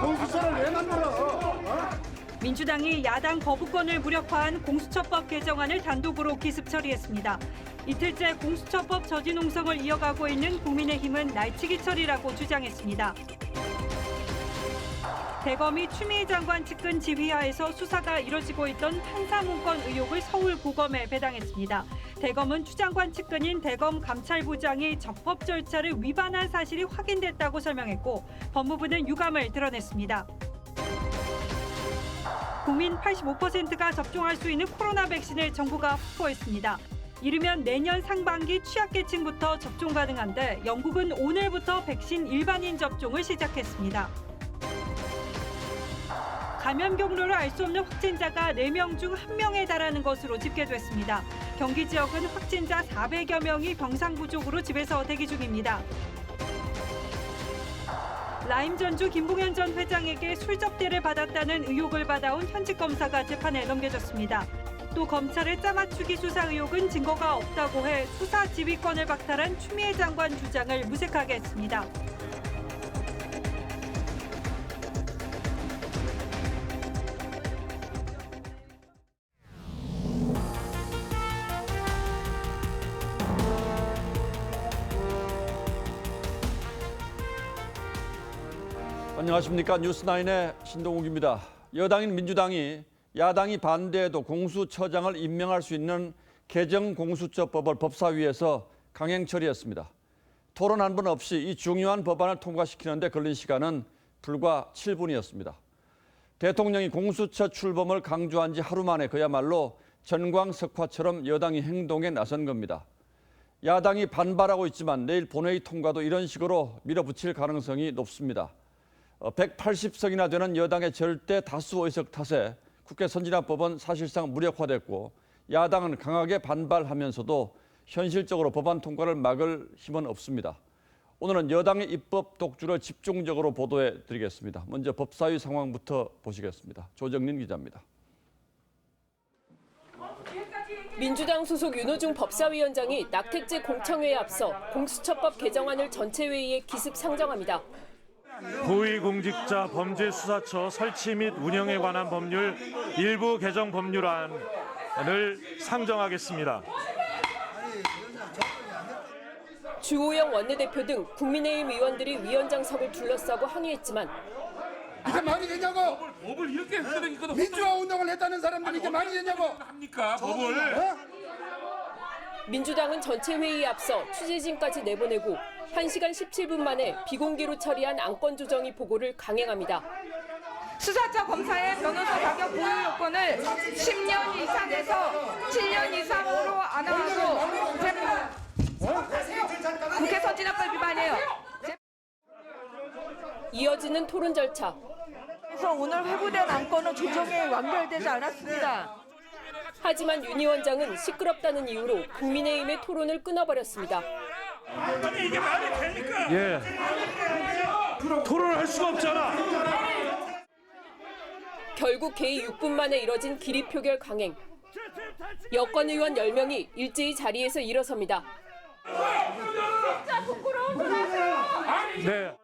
공수처를 왜 만들어? 민주당이 야당 거부권을 무력화한 공수처법 개정안을 단독으로 기습 처리했습니다. 이틀째 공수처법 저지 농성을 이어가고 있는 국민의힘은 날치기 처리라고 주장했습니다. 대검이 추미애 장관 측근 지휘하에서 수사가 이뤄지고 있던 판사 문건 의혹을 서울고검에 배당했습니다. 대검은 추 장관 측근인 대검 감찰부장이 적법 절차를 위반한 사실이 확인됐다고 설명했고 법무부는 유감을 드러냈습니다. 국민 85%가 접종할 수 있는 코로나 백신을 정부가 확보했습니다. 이르면 내년 상반기 취약계층부터 접종 가능한데 영국은 오늘부터 백신 일반인 접종을 시작했습니다. 감염 경로를 알 수 없는 확진자가 4명 중 1명에 달하는 것으로 집계됐습니다. 경기 지역은 확진자 400여 명이 병상 부족으로 집에서 대기 중입니다. 라임전주 김봉현 전 회장에게 술 접대를 받았다는 의혹을 받아온 현직 검사가 재판에 넘겨졌습니다. 또 검찰의 짜맞추기 수사 의혹은 증거가 없다고 해 수사 지휘권을 박탈한 추미애 장관 주장을 무색하게 했습니다. 안녕하십니까. 뉴스나인의 신동욱입니다. 여당인 민주당이 야당이 반대해도 공수처장을 임명할 수 있는 개정 공수처법을 법사위에서 강행 처리했습니다. 토론 한 번 없이 이 중요한 법안을 통과시키는 데 걸린 시간은 불과 7분이었습니다. 대통령이 공수처 출범을 강조한 지 하루 만에 그야말로 전광석화처럼 여당이 행동에 나선 겁니다. 야당이 반발하고 있지만 내일 본회의 통과도 이런 식으로 밀어붙일 가능성이 높습니다. 180석이나 되는 여당의 절대 다수 의석 탓에 국회 선진화법은 사실상 무력화됐고 야당은 강하게 반발하면서도 현실적으로 법안 통과를 막을 힘은 없습니다. 오늘은 여당의 입법 독주를 집중적으로 보도해 드리겠습니다. 먼저 법사위 상황부터 보시겠습니다. 조정린 기자입니다. 민주당 소속 윤호중 법사위원장이 낙태죄 공청회에 앞서 공수처법 개정안을 전체회의에 기습 상정합니다. 고위공직자 범죄수사처 설치 및 운영에 관한 법률 일부 개정 법률안을 상정하겠습니다. 주호영 원내대표 등 국민의힘 의원들이 위원장석을 둘러싸고 항의했지만 이게 말이 되냐고? 법을 이렇게 흔들으니까 민주화 운동을 했다는 사람들이 이게 말이 되냐고? 합니까? 법을. 민주당은 전체 회의에 앞서 취재진까지 내보내고 1시간 17분 만에 비공개로 처리한 안건 조정이 보고를 강행합니다. 수사처 검사의 변호사 자격 보유 요건을 10년 이상에서 7년 이상으로 안 하고 국회 선진화법 위반이에요. 이어지는 토론 절차. 그래서 오늘 회부된 안건은 조정이 완결되지 않았습니다. 하지만 윤 위원장은 시끄럽다는 이유로 국민의힘의 토론을 끊어버렸습니다. 아니 이게 말이 됩니까? 예. 토론을 할 수가 없잖아. 결국 개의 6분 만에 이뤄진 기립표결 강행. 여권 의원 10명이 일제히 자리에서 일어섭니다. 네.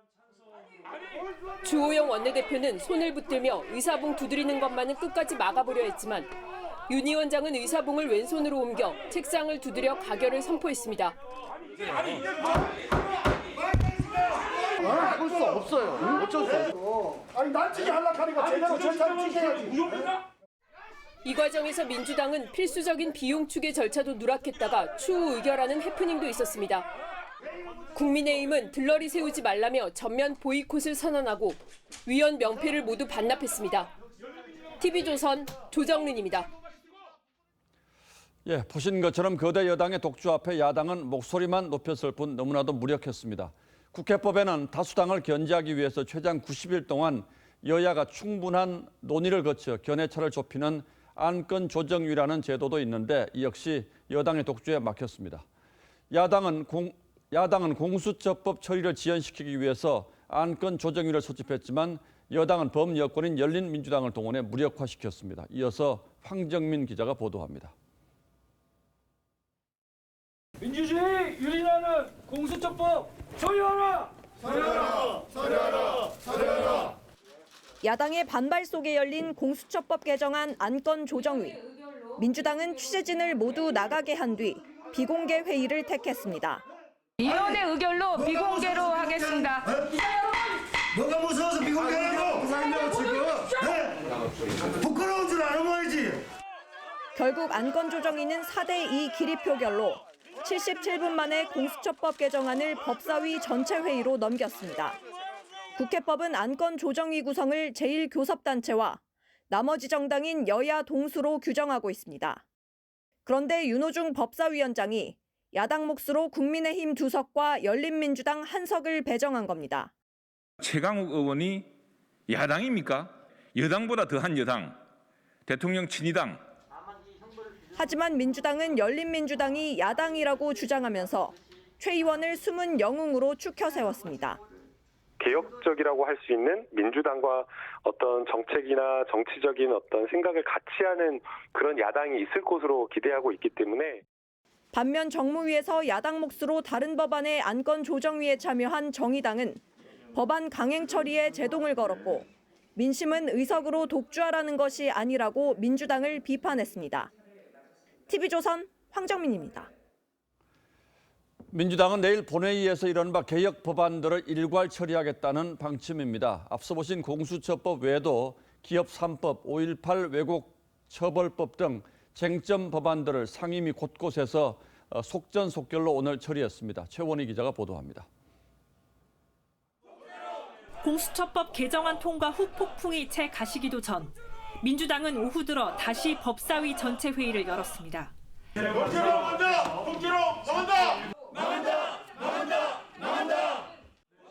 주호영 원내대표는 손을 붙들며 의사봉 두드리는 것만은 끝까지 막아보려 했지만 윤 위원장은 의사봉을 왼손으로 옮겨 책상을 두드려 가결을 선포했습니다. 할 수 없어요. 어쩔 수 없어. 아니 날치기 하려고 하니까 제대로 절차를 지켜야지. 이 과정에서 민주당은 필수적인 비용 추계 절차도 누락했다가 추후 의결하는 해프닝도 있었습니다. 국민의힘은 들러리 세우지 말라며 전면 보이콧을 선언하고 위원 명패를 모두 반납했습니다. TV조선 조정린입니다. 예, 보신 것처럼 거대 여당의 독주 앞에 야당은 목소리만 높였을 뿐 너무나도 무력했습니다. 국회법에는 다수당을 견제하기 위해서 최장 90일 동안 여야가 충분한 논의를 거쳐 견해차를 좁히는 안건 조정위라는 제도도 있는데 이 역시 여당의 독주에 막혔습니다. 야당은 공수처법 처리를 지연시키기 위해서 안건 조정위를 소집했지만 여당은 범여권인 열린민주당을 동원해 무력화시켰습니다. 이어서 황정민 기자가 보도합니다. 민주주의 유린하는 공수처법 처리하라! 야당의 반발 속에 열린 공수처법 개정안 안건 조정위. 민주당은 취재진을 모두 나가게 한 뒤 비공개 회의를 택했습니다. 위원회 의결로 비공개로 하겠습니다. 뭐가 무서워서 비공개하고 부산이냐고 지금 부끄러운 줄 알아 보이지. 결국 안건 조정위는 4대2 기립표결로 77분 만에 공수처법 개정안을 법사위 전체 회의로 넘겼습니다. 국회법은 안건 조정위 구성을 제1교섭단체와 나머지 정당인 여야 동수로 규정하고 있습니다. 그런데 윤호중 법사위원장이 야당 몫으로 국민의힘 2석과 열린민주당 1석을 배정한 겁니다. 최강욱 의원이 야당입니까? 여당보다 더한 여당, 대통령 친이당. 하지만 민주당은 열린민주당이 야당이라고 주장하면서 최 의원을 숨은 영웅으로 추켜 세웠습니다. 개혁적이라고 할 수 있는 민주당과 어떤 정책이나 정치적인 어떤 생각을 같이 하는 그런 야당이 있을 것으로 기대하고 있기 때문에 반면 정무위에서 야당 몫으로 다른 법안의 안건 조정위에 참여한 정의당은 법안 강행 처리에 제동을 걸었고 민심은 의석으로 독주하라는 것이 아니라고 민주당을 비판했습니다. TV조선 황정민입니다. 민주당은 내일 본회의에서 이른바 개혁 법안들을 일괄 처리하겠다는 방침입니다. 앞서 보신 공수처법 외에도 기업 3법, 5.18 왜곡 처벌법 등 쟁점 법안들을 상임위 곳곳에서 속전속결로 오늘 처리했습니다. 최원희 기자가 보도합니다. 공수처법 개정안 통과 후 폭풍이 채 가시기도 전 민주당은 오후 들어 다시 법사위 전체 회의를 열었습니다.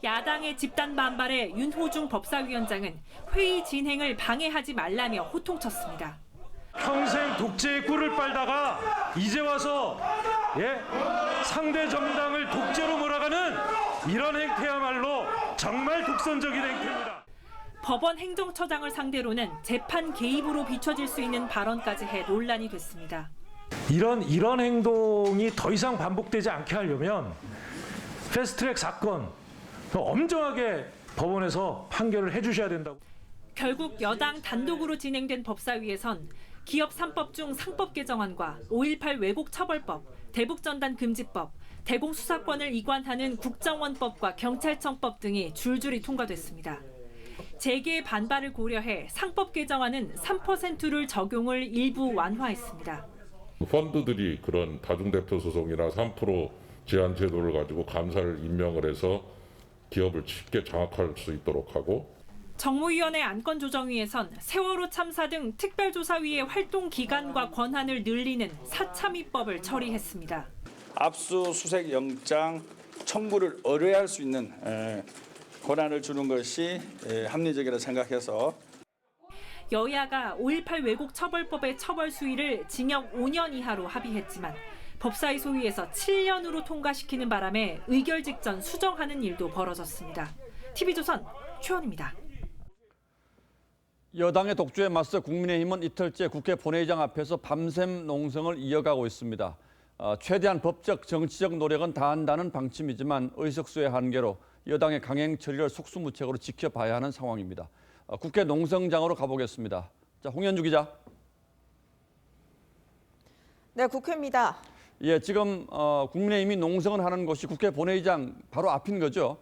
야당의 집단 반발에 윤호중 법사위원장은 회의 진행을 방해하지 말라며 호통쳤습니다. 평생 독재의 꿀을 빨다가 이제 와서 상대 정당을 독재로 몰아가는 이런 행태야말로 정말 독선적인 행태입니다. 법원 행정처장을 상대로는 재판 개입으로 비춰질 수 있는 발언까지 해 논란이 됐습니다. 이런 행동이 더 이상 반복되지 않게 하려면 패스트트랙 사건 엄정하게 법원에서 판결을 해주셔야 된다고. 결국 여당 단독으로 진행된 법사위에선 기업 3법 중 상법 개정안과 5.18 왜곡 처벌법, 대북전단 금지법, 대공수사권을 이관하는 국정원법과 경찰청법 등이 줄줄이 통과됐습니다. 재계의 반발을 고려해 상법 개정안은 3%를 적용을 일부 완화했습니다. 펀드들이 그런 다중대표 소송이나 3% 제한 제도를 가지고 감사를 임명을 해서 기업을 쉽게 장악할 수 있도록 하고, 정무위원회 안건조정위에선 세월호 참사 등 특별조사위의 활동 기간과 권한을 늘리는 사참위법을 처리했습니다. 압수수색 영장 청구를 의뢰할 수 있는 권한을 주는 것이 합리적이라 생각해서 여야가 5.18 왜곡 처벌법의 처벌 수위를 징역 5년 이하로 합의했지만 법사위 소위에서 7년으로 통과시키는 바람에 의결 직전 수정하는 일도 벌어졌습니다. TV조선 최원입니다. 여당의 독주에 맞서 국민의힘은 이틀째 국회 본회의장 앞에서 밤샘 농성을 이어가고 있습니다. 최대한 법적, 정치적 노력은 다한다는 방침이지만 의석수의 한계로 여당의 강행 처리를 속수무책으로 지켜봐야 하는 상황입니다. 국회 농성장으로 가보겠습니다. 자, 홍현주 기자. 네, 국회입니다. 예, 지금 국민의힘이 농성을 하는 곳이 국회 본회의장 바로 앞인 거죠?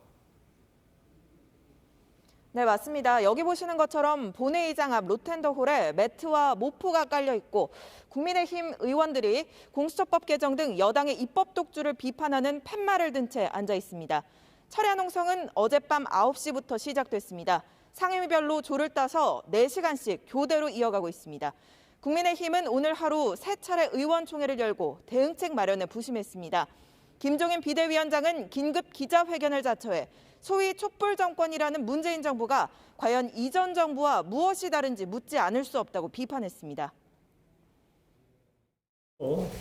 네, 맞습니다. 여기 보시는 것처럼 본회의장 앞 로텐더홀에 매트와 모프가 깔려 있고 국민의힘 의원들이 공수처법 개정 등 여당의 입법 독주를 비판하는 팻말을 든 채 앉아 있습니다. 철야 농성은 어젯밤 9시부터 시작됐습니다. 상임위별로 조를 따서 4시간씩 교대로 이어가고 있습니다. 국민의힘은 오늘 하루 3차례 의원총회를 열고 대응책 마련에 부심했습니다. 김종인 비대위원장은 긴급 기자회견을 자처해 소위 촛불 정권이라는 문재인 정부가 과연 이전 정부와 무엇이 다른지 묻지 않을 수 없다고 비판했습니다.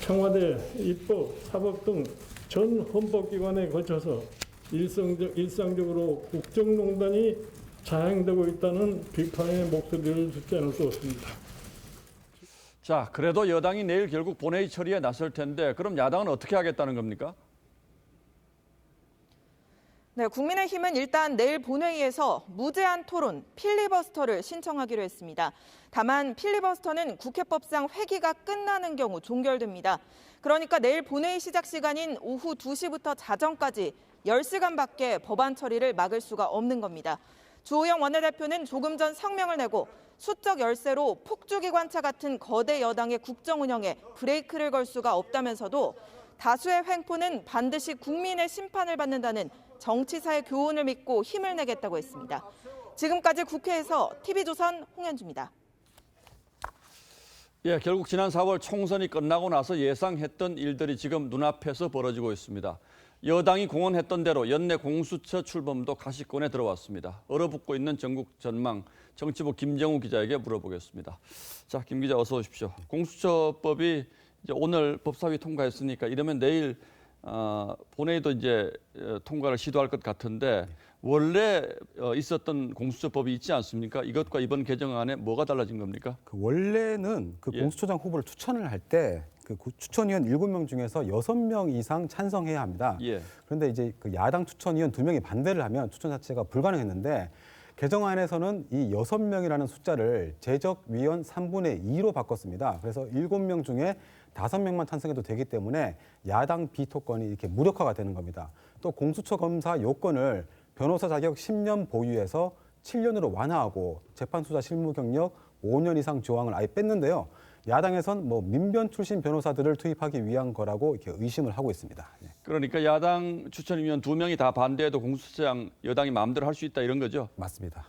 청와대, 입법, 사법 등 전 헌법기관에 거쳐서 일상적으로 국정농단이 자행되고 있다는 비판의 목소리를 듣지 않을 수 없습니다. 자, 그래도 여당이 내일 결국 본회의 처리에 나설 텐데 그럼 야당은 어떻게 하겠다는 겁니까? 네, 국민의힘은 일단 내일 본회의에서 무제한 토론, 필리버스터를 신청하기로 했습니다. 다만 필리버스터는 국회법상 회기가 끝나는 경우 종결됩니다. 그러니까 내일 본회의 시작 시간인 오후 2시부터 자정까지 10시간밖에 법안 처리를 막을 수가 없는 겁니다. 주호영 원내대표는 조금 전 성명을 내고 수적 열세로 폭주기관차 같은 거대 여당의 국정 운영에 브레이크를 걸 수가 없다면서도 다수의 횡포는 반드시 국민의 심판을 받는다는 정치사의 교훈을 믿고 힘을 내겠다고 했습니다. 지금까지 국회에서 TV조선 홍현주입니다. 예, 결국 지난 4월 총선이 끝나고 나서 예상했던 일들이 지금 눈앞에서 벌어지고 있습니다. 여당이 공언했던 대로 연내 공수처 출범도 가시권에 들어왔습니다. 얼어붙고 있는 전국 전망, 정치부 김정우 기자에게 물어보겠습니다. 자, 김 기자 어서 오십시오. 공수처법이 이제 오늘 법사위 통과했으니까 이러면 내일 본회의도 이제 통과를 시도할 것 같은데 원래 있었던 공수처법이 있지 않습니까? 이것과 이번 개정안에 뭐가 달라진 겁니까? 원래는 그 공수처장 후보를 추천을 할 때 그 추천위원 7명 중에서 6명 이상 찬성해야 합니다. 그런데 이제 그 야당 추천위원 2명이 반대를 하면 추천 자체가 불가능했는데 개정안에서는 이 6명이라는 숫자를 제적위원 3분의 2로 바꿨습니다. 그래서 7명 중에 5명만 찬성해도 되기 때문에 야당 비토권이 이렇게 무력화가 되는 겁니다. 또 공수처 검사 요건을 변호사 자격 10년 보유에서 7년으로 완화하고 재판수사 실무 경력 5년 이상 조항을 아예 뺐는데요. 야당에선 뭐 민변 출신 변호사들을 투입하기 위한 거라고 이렇게 의심을 하고 있습니다. 그러니까 야당 추천위원 2명이 다 반대해도 공수처장 여당이 마음대로 할 수 있다 이런 거죠? 맞습니다.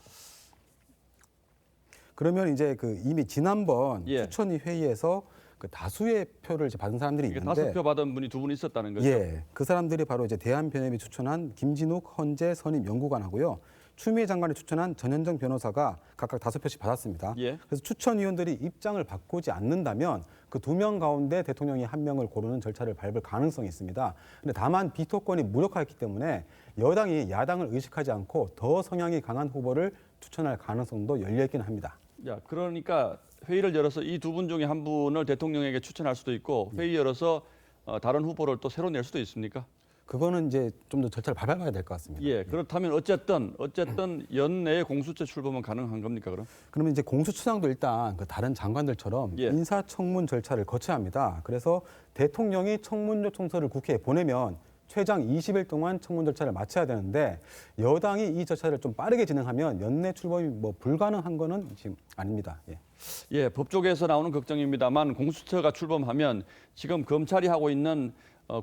그러면 이제 그 이미 지난번 추천위 회의에서 그 다수의 표를 이제 받은 사람들이 있는데 5표 받은 분이 2분 있었다는 거죠? 예, 그 사람들이 바로 이제 대한변협이 추천한 김진욱 헌재 선임 연구관하고요. 추미애 장관이 추천한 전현정 변호사가 각각 5표씩 받았습니다. 그래서 추천위원들이 입장을 바꾸지 않는다면 그 2명 가운데 대통령이 1명을 고르는 절차를 밟을 가능성이 있습니다. 근데 다만 비토권이 무력화했기 때문에 여당이 야당을 의식하지 않고 더 성향이 강한 후보를 추천할 가능성도 열려있기는 합니다. 야, 그러니까 회의를 열어서 이 2분 중에 한 분을 대통령에게 추천할 수도 있고 회의 열어서 다른 후보를 또 새로 낼 수도 있습니까? 그거는 이제 좀 더 절차를 밟아가야 될 것 같습니다. 예, 그렇다면 어쨌든 연내에 공수처 출범은 가능한 겁니까, 그럼? 그러면 이제 공수처장도 일단 그 다른 장관들처럼 인사청문 절차를 거쳐야 합니다. 그래서 대통령이 청문 요청서를 국회에 보내면 최장 20일 동안 청문 절차를 마쳐야 되는데 여당이 이 절차를 좀 빠르게 진행하면 연내 출범이 뭐 불가능한 거는 지금 아닙니다. 예, 법조계에서 나오는 걱정입니다만 공수처가 출범하면 지금 검찰이 하고 있는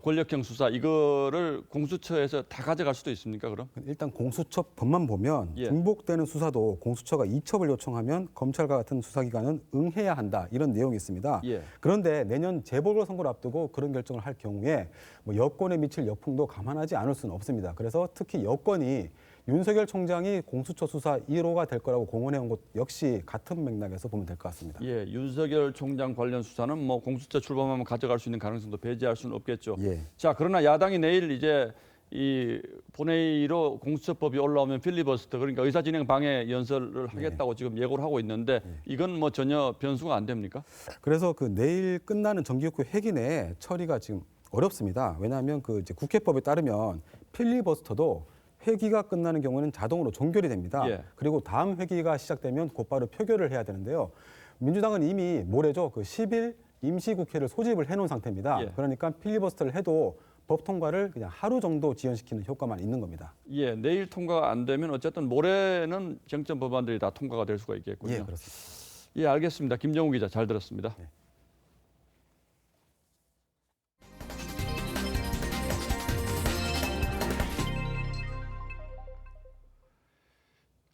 권력형 수사 이거를 공수처에서 다 가져갈 수도 있습니까, 그럼? 일단 공수처법만 보면 중복되는 수사도 공수처가 이첩을 요청하면 검찰과 같은 수사기관은 응해야 한다 이런 내용이 있습니다. 그런데 내년 재보궐선거를 앞두고 그런 결정을 할 경우에 뭐 여권에 미칠 역풍도 감안하지 않을 수는 없습니다. 그래서 특히 여권이 윤석열 총장이 공수처 수사 1호가 될 거라고 공언해온 것 역시 같은 맥락에서 보면 될 것 같습니다. 예, 윤석열 총장 관련 수사는 뭐 공수처 출범하면 가져갈 수 있는 가능성도 배제할 수는 없겠죠. 자, 그러나 야당이 내일 이제 이 본회의로 공수처법이 올라오면 필리버스터 그러니까 의사진행 방해 연설을 하겠다고 지금 예고를 하고 있는데 이건 뭐 전혀 변수가 안 됩니까? 그래서 그 내일 끝나는 정기국회 회기 내에 처리가 지금 어렵습니다. 왜냐하면 그 이제 국회법에 따르면 필리버스터도 회기가 끝나는 경우는 자동으로 종결이 됩니다. 그리고 다음 회기가 시작되면 곧바로 표결을 해야 되는데요. 민주당은 이미 모레죠. 그 10일 임시국회를 소집을 해놓은 상태입니다. 그러니까 필리버스터를 해도 법 통과를 그냥 하루 정도 지연시키는 효과만 있는 겁니다. 예, 내일 통과가 안 되면 어쨌든 모레는 쟁점 법안들이 다 통과가 될 수가 있겠군요. 예, 그렇습니다. 예, 알겠습니다. 김정우 기자 잘 들었습니다.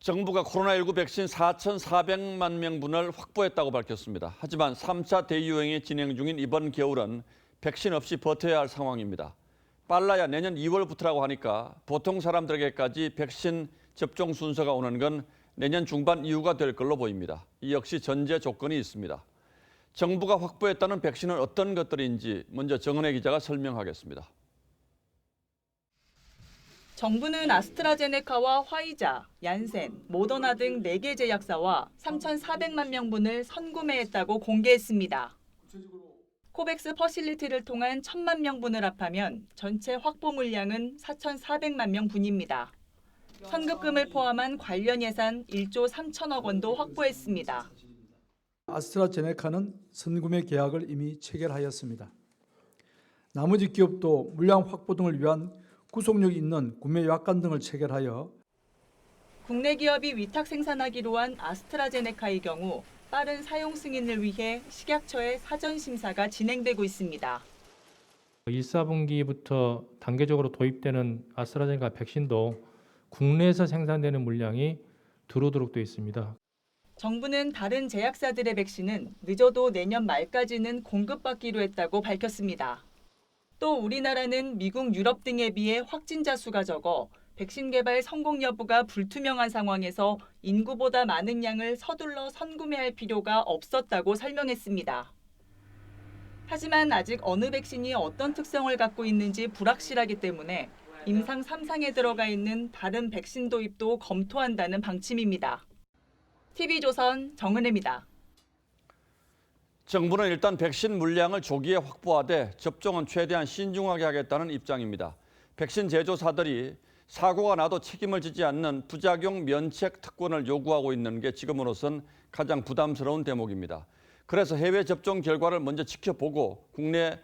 정부가 코로나19 백신 4,400만 명분을 확보했다고 밝혔습니다. 하지만 3차 대유행이 진행 중인 이번 겨울은 백신 없이 버텨야 할 상황입니다. 빨라야 내년 2월부터라고 하니까 보통 사람들에게까지 백신 접종 순서가 오는 건 내년 중반 이후가 될 걸로 보입니다. 이 역시 전제 조건이 있습니다. 정부가 확보했다는 백신은 어떤 것들인지 먼저 정은혜 기자가 설명하겠습니다. 정부는 아스트라제네카와 화이자, 얀센, 모더나 등 4개 제약사와 3,400만 명분을 선구매했다고 공개했습니다. 코백스 퍼실리티를 통한 1,000만 명분을 합하면 전체 확보 물량은 4,400만 명분입니다. 선급금을 포함한 관련 예산 1조 3천억 원도 확보했습니다. 아스트라제네카는 선구매 계약을 이미 체결하였습니다. 나머지 기업도 물량 확보 등을 위한 구속력 있는 구매 약관 등을 체결하여 국내 기업이 위탁 생산하기로 한 아스트라제네카의 경우 빠른 사용 승인을 위해 식약처의 사전 심사가 진행되고 있습니다. 1, 4분기부터 단계적으로 도입되는 아스트라제네카 백신도 국내에서 생산되는 물량이 들어오도록 되어 있습니다. 정부는 다른 제약사들의 백신은 늦어도 내년 말까지는 공급받기로 했다고 밝혔습니다. 또 우리나라는 미국, 유럽 등에 비해 확진자 수가 적어 백신 개발 성공 여부가 불투명한 상황에서 인구보다 많은 양을 서둘러 선구매할 필요가 없었다고 설명했습니다. 하지만 아직 어느 백신이 어떤 특성을 갖고 있는지 불확실하기 때문에 임상 3상에 들어가 있는 다른 백신 도입도 검토한다는 방침입니다. TV조선 정은혜입니다. 정부는 일단 백신 물량을 조기에 확보하되 접종은 최대한 신중하게 하겠다는 입장입니다. 백신 제조사들이 사고가 나도 책임을 지지 않는 부작용 면책 특권을 요구하고 있는 게 지금으로선 가장 부담스러운 대목입니다. 그래서 해외 접종 결과를 먼저 지켜보고 국내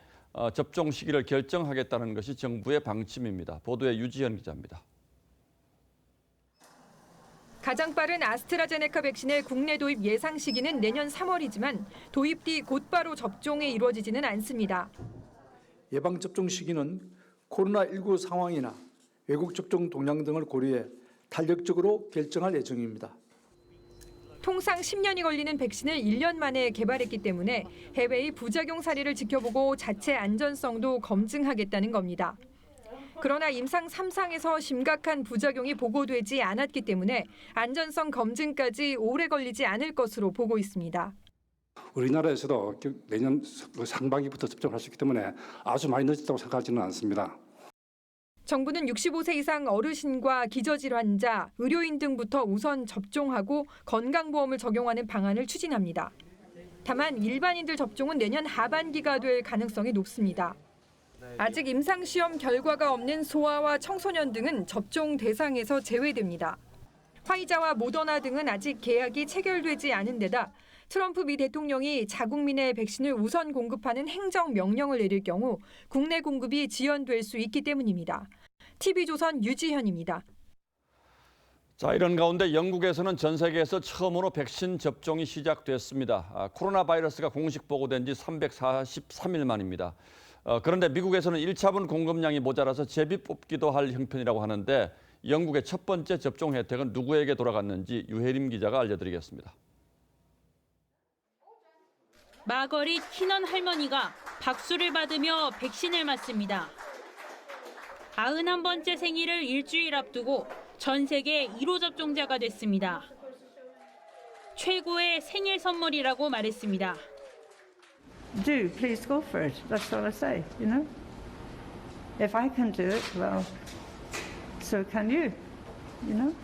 접종 시기를 결정하겠다는 것이 정부의 방침입니다. 보도에 유지현 기자입니다. 가장 빠른 아스트라제네카 백신의 국내 도입 예상 시기는 내년 3월이지만 도입 뒤 곧바로 접종이 이루어지지는 않습니다. 예방접종 시기는 코로나19 상황이나 외국 접종 동향 등을 고려해 탄력적으로 결정할 예정입니다. 통상 10년이 걸리는 백신을 1년 만에 개발했기 때문에 해외의 부작용 사례를 지켜보고 자체 안전성도 검증하겠다는 겁니다. 그러나 임상 3상에서 심각한 부작용이 보고되지 않았기 때문에 안전성 검증까지 오래 걸리지 않을 것으로 보고 있습니다. 우리나라에서도 내년 상반기부터 접종할 수 있기 때문에 아주 많이 늦었다고 생각하지는 않습니다. 정부는 65세 이상 어르신과 기저질환자, 의료인 등부터 우선 접종하고 건강보험을 적용하는 방안을 추진합니다. 다만 일반인들 접종은 내년 하반기가 될 가능성이 높습니다. 아직 임상시험 결과가 없는 소아와 청소년 등은 접종 대상에서 제외됩니다. 화이자와 모더나 등은 아직 계약이 체결되지 않은 데다 트럼프 미 대통령이 자국민의 백신을 우선 공급하는 행정명령을 내릴 경우 국내 공급이 지연될 수 있기 때문입니다. TV조선 유지현입니다. 자, 이런 가운데 영국에서는 전 세계에서 처음으로 백신 접종이 시작됐습니다. 코로나 바이러스가 공식 보고된 지 343일 만입니다. 그런데 미국에서는 1차분 공급량이 모자라서 제비 뽑기도 할 형편이라고 하는데 영국의 첫 번째 접종 혜택은 누구에게 돌아갔는지 유혜림 기자가 알려드리겠습니다. 마거릿 키넌 할머니가 박수를 받으며 백신을 맞습니다. 91번째 생일을 일주일 앞두고 전 세계 1호 접종자가 됐습니다. 최고의 생일 선물이라고 말했습니다. Do please go for it. That's all I say. You know, if I can do it, well, so can you. You know.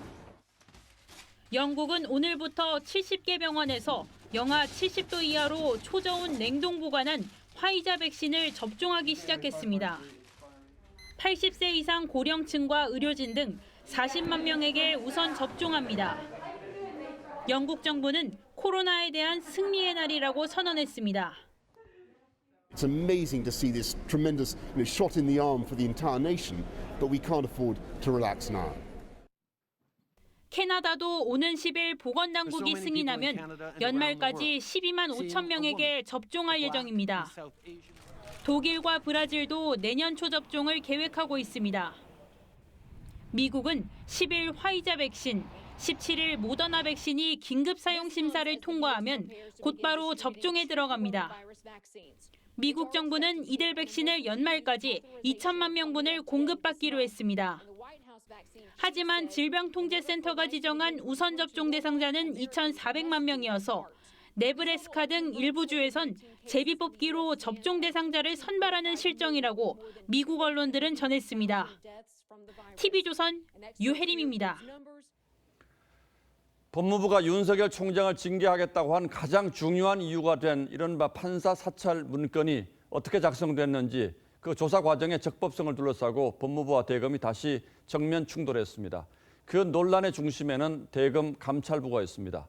영국은 오늘부터 70개 병원에서 영하 70도 이하로 초저온 냉동 보관한 화이자 백신을 접종하기 시작했습니다. 80세 이상 고령층과 의료진 등 40만 명에게 우선 접종합니다. 영국 정부는 코로나에 대한 승리의 날이라고 선언했습니다. It's amazing to see this tremendous shot in the arm for the entire nation, but we can't afford to relax now. 캐나다도 오는 10일 보건당국이 승인하면 연말까지 12만 5천 명에게 접종할 예정입니다. 독일과 브라질도 내년 초 접종을 계획하고 있습니다. 미국은 10일 화이자 백신, 17일 모더나 백신이 긴급 사용 심사를 통과하면 곧바로 접종에 들어갑니다. 미국 정부는 이들 백신을 연말까지 2천만 명분을 공급받기로 했습니다. 하지만 질병통제센터가 지정한 우선 접종 대상자는 2,400만 명이어서 네브래스카 등 일부 주에선 제비뽑기로 접종 대상자를 선발하는 실정이라고 미국 언론들은 전했습니다. TV조선 유혜림입니다. 법무부가 윤석열 총장을 징계하겠다고 한 가장 중요한 이유가 된 이른바 판사 사찰 문건이 어떻게 작성됐는지 그 조사 과정의 적법성을 둘러싸고 법무부와 대검이 다시 정면 충돌했습니다. 그 논란의 중심에는 대검 감찰부가 있습니다.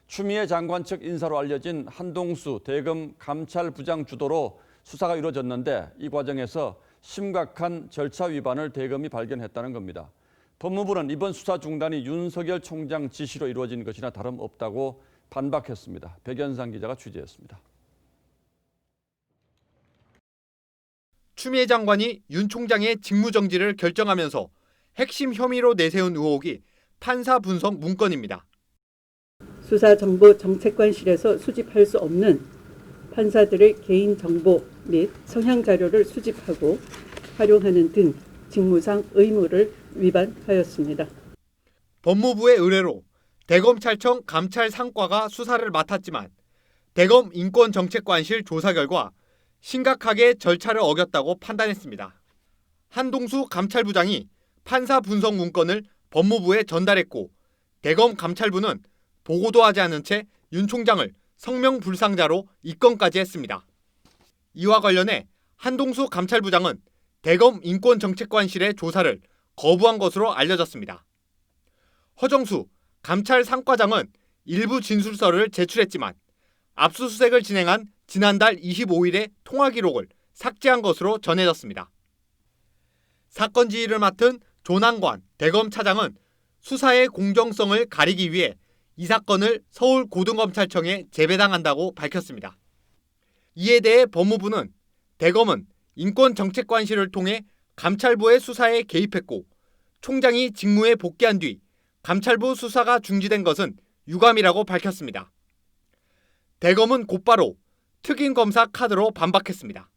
추미애 장관 측 인사로 알려진 한동수 대검 감찰부장 주도로 수사가 이루어졌는데 이 과정에서 심각한 절차 위반을 대검이 발견했다는 겁니다. 법무부는 이번 수사 중단이 윤석열 총장 지시로 이루어진 것이나 다름없다고 반박했습니다. 백연상 기자가 취재했습니다. 추미애 장관이 윤 총장의 직무정지를 결정하면서 핵심 혐의로 내세운 의혹이 판사 분석 문건입니다. 수사정보정책관실에서 수집할 수 없는 판사들의 개인정보 및 성향 자료를 수집하고 활용하는 등 직무상 의무를 위반하였습니다. 법무부의 의뢰로 대검찰청 감찰 상과가 수사를 맡았지만 대검 인권정책관실 조사 결과 심각하게 절차를 어겼다고 판단했습니다. 한동수 감찰부장이 판사 분석 문건을 법무부에 전달했고 대검 감찰부는 보고도 하지 않은 채 윤 총장을 성명불상자로 입건까지 했습니다. 이와 관련해 한동수 감찰부장은 대검 인권정책관실의 조사를 거부한 것으로 알려졌습니다. 허정수 감찰 상과장은 일부 진술서를 제출했지만 압수수색을 진행한 지난달 25일의 통화 기록을 삭제한 것으로 전해졌습니다. 사건 지휘를 맡은 조난관 대검 차장은 수사의 공정성을 가리기 위해 이 사건을 서울고등검찰청에 재배당한다고 밝혔습니다. 이에 대해 법무부는 대검은 인권정책관실을 통해 감찰부의 수사에 개입했고 총장이 직무에 복귀한 뒤 감찰부 수사가 중지된 것은 유감이라고 밝혔습니다. 대검은 곧바로 특임검사 카드로 반박했습니다.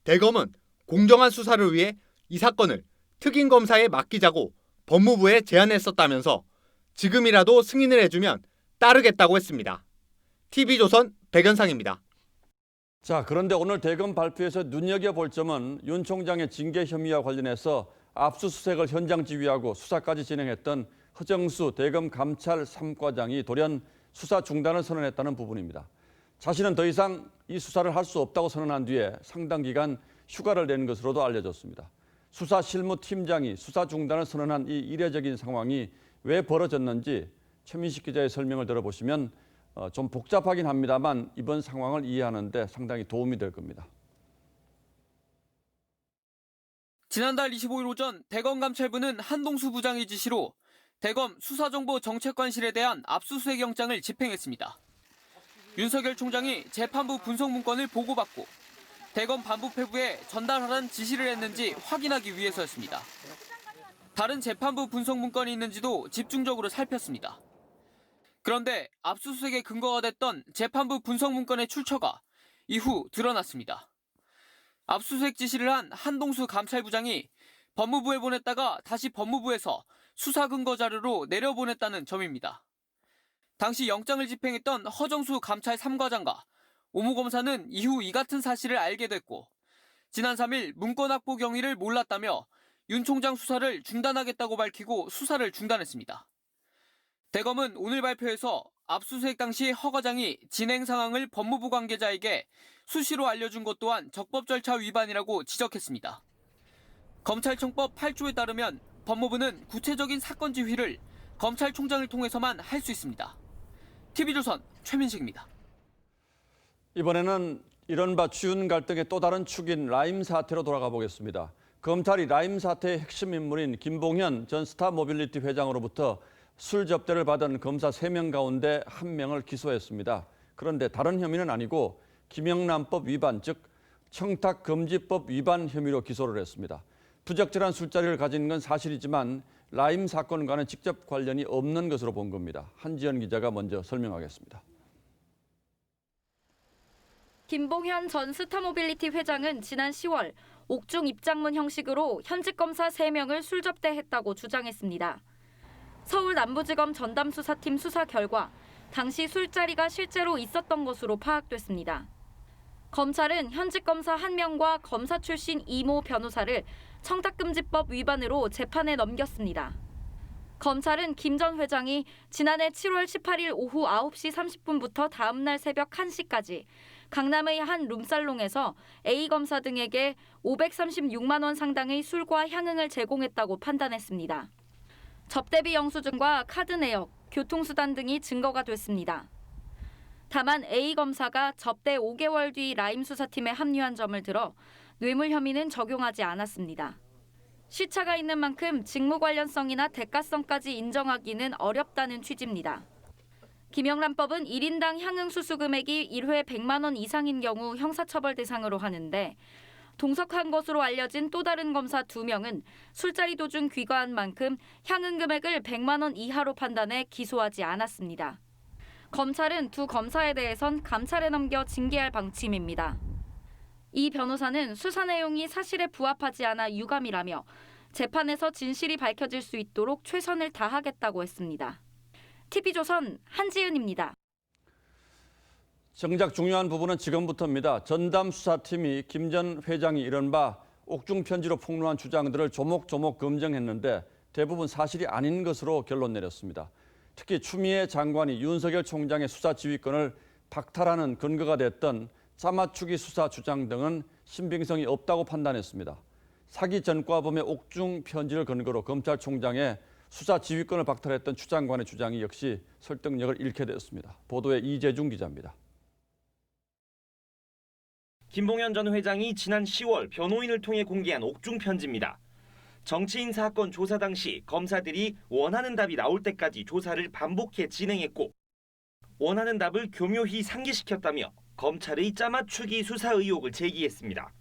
대검은 공정한 수사를 위해 이 사건을 특임검사에 맡기자고 법무부에 제안했었다면서 지금이라도 승인을 해주면 따르겠다고 했습니다. TV조선 백연상입니다. 자, 그런데 오늘 대검 발표에서 눈여겨볼 점은 윤 총장의 징계 혐의와 관련해서 압수수색을 현장 지휘하고 수사까지 진행했던 허정수 대검 감찰 3과장이 돌연 수사 중단을 선언했다는 부분입니다. 자신은 더 이상 이 수사를 할 수 없다고 선언한 뒤에 상당 기간 휴가를 낸 것으로도 알려졌습니다. 수사실무팀장이 수사 중단을 선언한 이 이례적인 상황이 왜 벌어졌는지 최민식 기자의 설명을 들어보시면 좀 복잡하긴 합니다만 이번 상황을 이해하는 데 상당히 도움이 될 겁니다. 지난달 25일 오전 대검감찰부는 한동수 부장의 지시로 대검 수사정보정책관실에 대한 압수수색 영장을 집행했습니다. 윤석열 총장이 재판부 분석 문건을 보고받고 대검 반부패부에 전달하라는 지시를 했는지 확인하기 위해서였습니다. 다른 재판부 분석 문건이 있는지도 집중적으로 살폈습니다. 그런데 압수수색의 근거가 됐던 재판부 분석 문건의 출처가 이후 드러났습니다. 압수수색 지시를 한 한동수 감찰부장이 법무부에 보냈다가 다시 법무부에서 수사 근거 자료로 내려보냈다는 점입니다. 당시 영장을 집행했던 허정수 감찰 3과장과 오모 검사는 이후 이 같은 사실을 알게 됐고 지난 3일 문건 확보 경위를 몰랐다며 윤 총장 수사를 중단하겠다고 밝히고 수사를 중단했습니다. 대검은 오늘 발표에서 압수수색 당시 허 과장이 진행 상황을 법무부 관계자에게 수시로 알려준 것 또한 적법 절차 위반이라고 지적했습니다. 검찰청법 8조에 따르면 법무부는 구체적인 사건 지휘를 검찰총장을 통해서만 할 수 있습니다. TV조선 최민식입니다. 이번에는 이른바 추윤 갈등의 또 다른 축인 라임 사태로 돌아가 보겠습니다. 검찰이 라임 사태의 핵심 인물인 김봉현 전 스타모빌리티 회장으로부터 술 접대를 받은 검사 3명 가운데 1명을 기소했습니다. 그런데 다른 혐의는 아니고 김영란법 위반, 즉 청탁금지법 위반 혐의로 기소를 했습니다. 부적절한 술자리를 가진 건 사실이지만 라임 사건과는 직접 관련이 없는 것으로 본 겁니다. 한지연 기자가 먼저 설명하겠습니다. 김봉현 전 스타모빌리티 회장은 지난 10월 옥중 입장문 형식으로 현직 검사 3명을 술 접대했다고 주장했습니다. 서울 남부지검 전담수사팀 수사 결과 당시 술자리가 실제로 있었던 것으로 파악됐습니다. 검찰은 현직 검사 1명과 검사 출신 이모 변호사를 청탁금지법 위반으로 재판에 넘겼습니다. 검찰은 김 전 회장이 지난해 7월 18일 오후 9시 30분부터 다음 날 새벽 1시까지 강남의 한 룸살롱에서 A 검사 등에게 536만 원 상당의 술과 향응을 제공했다고 판단했습니다. 접대비 영수증과 카드 내역, 교통수단 등이 증거가 됐습니다. 다만 A 검사가 접대 5개월 뒤 라임 수사팀에 합류한 점을 들어 뇌물 혐의는 적용하지 않았습니다. 시차가 있는 만큼 직무 관련성이나 대가성까지 인정하기는 어렵다는 취지입니다. 김영란법은 1인당 향응 수수 금액이 1회 100만 원 이상인 경우 형사처벌 대상으로 하는데 동석한 것으로 알려진 또 다른 검사 2명은 술자리 도중 귀가한 만큼 향응 금액을 100만 원 이하로 판단해 기소하지 않았습니다. 검찰은 두 검사에 대해선 감찰에 넘겨 징계할 방침입니다. 이 변호사는 수사 내용이 사실에 부합하지 않아 유감이라며 재판에서 진실이 밝혀질 수 있도록 최선을 다하겠다고 했습니다. TV조선 한지은입니다. 정작 중요한 부분은 지금부터입니다. 전담 수사팀이 김 전 회장이 이른바 옥중 편지로 폭로한 주장들을 조목조목 검증했는데 대부분 사실이 아닌 것으로 결론 내렸습니다. 특히 추미애 장관이 윤석열 총장의 수사 지휘권을 박탈하는 근거가 됐던 짜맞추기 수사 주장 등은 신빙성이 없다고 판단했습니다. 사기 전과범의 옥중 편지를 근거로 검찰총장의 수사 지휘권을 박탈했던 추 장관의 주장이 역시 설득력을 잃게 되었습니다. 보도에 이재중 기자입니다. 김봉현 전 회장이 지난 10월 변호인을 통해 공개한 옥중 편지입니다. 정치인 사건 조사 당시 검사들이 원하는 답이 나올 때까지 조사를 반복해 진행했고 원하는 답을 교묘히 상기시켰다며 검찰의 짜맞추기 수사 의혹을 제기했습니다.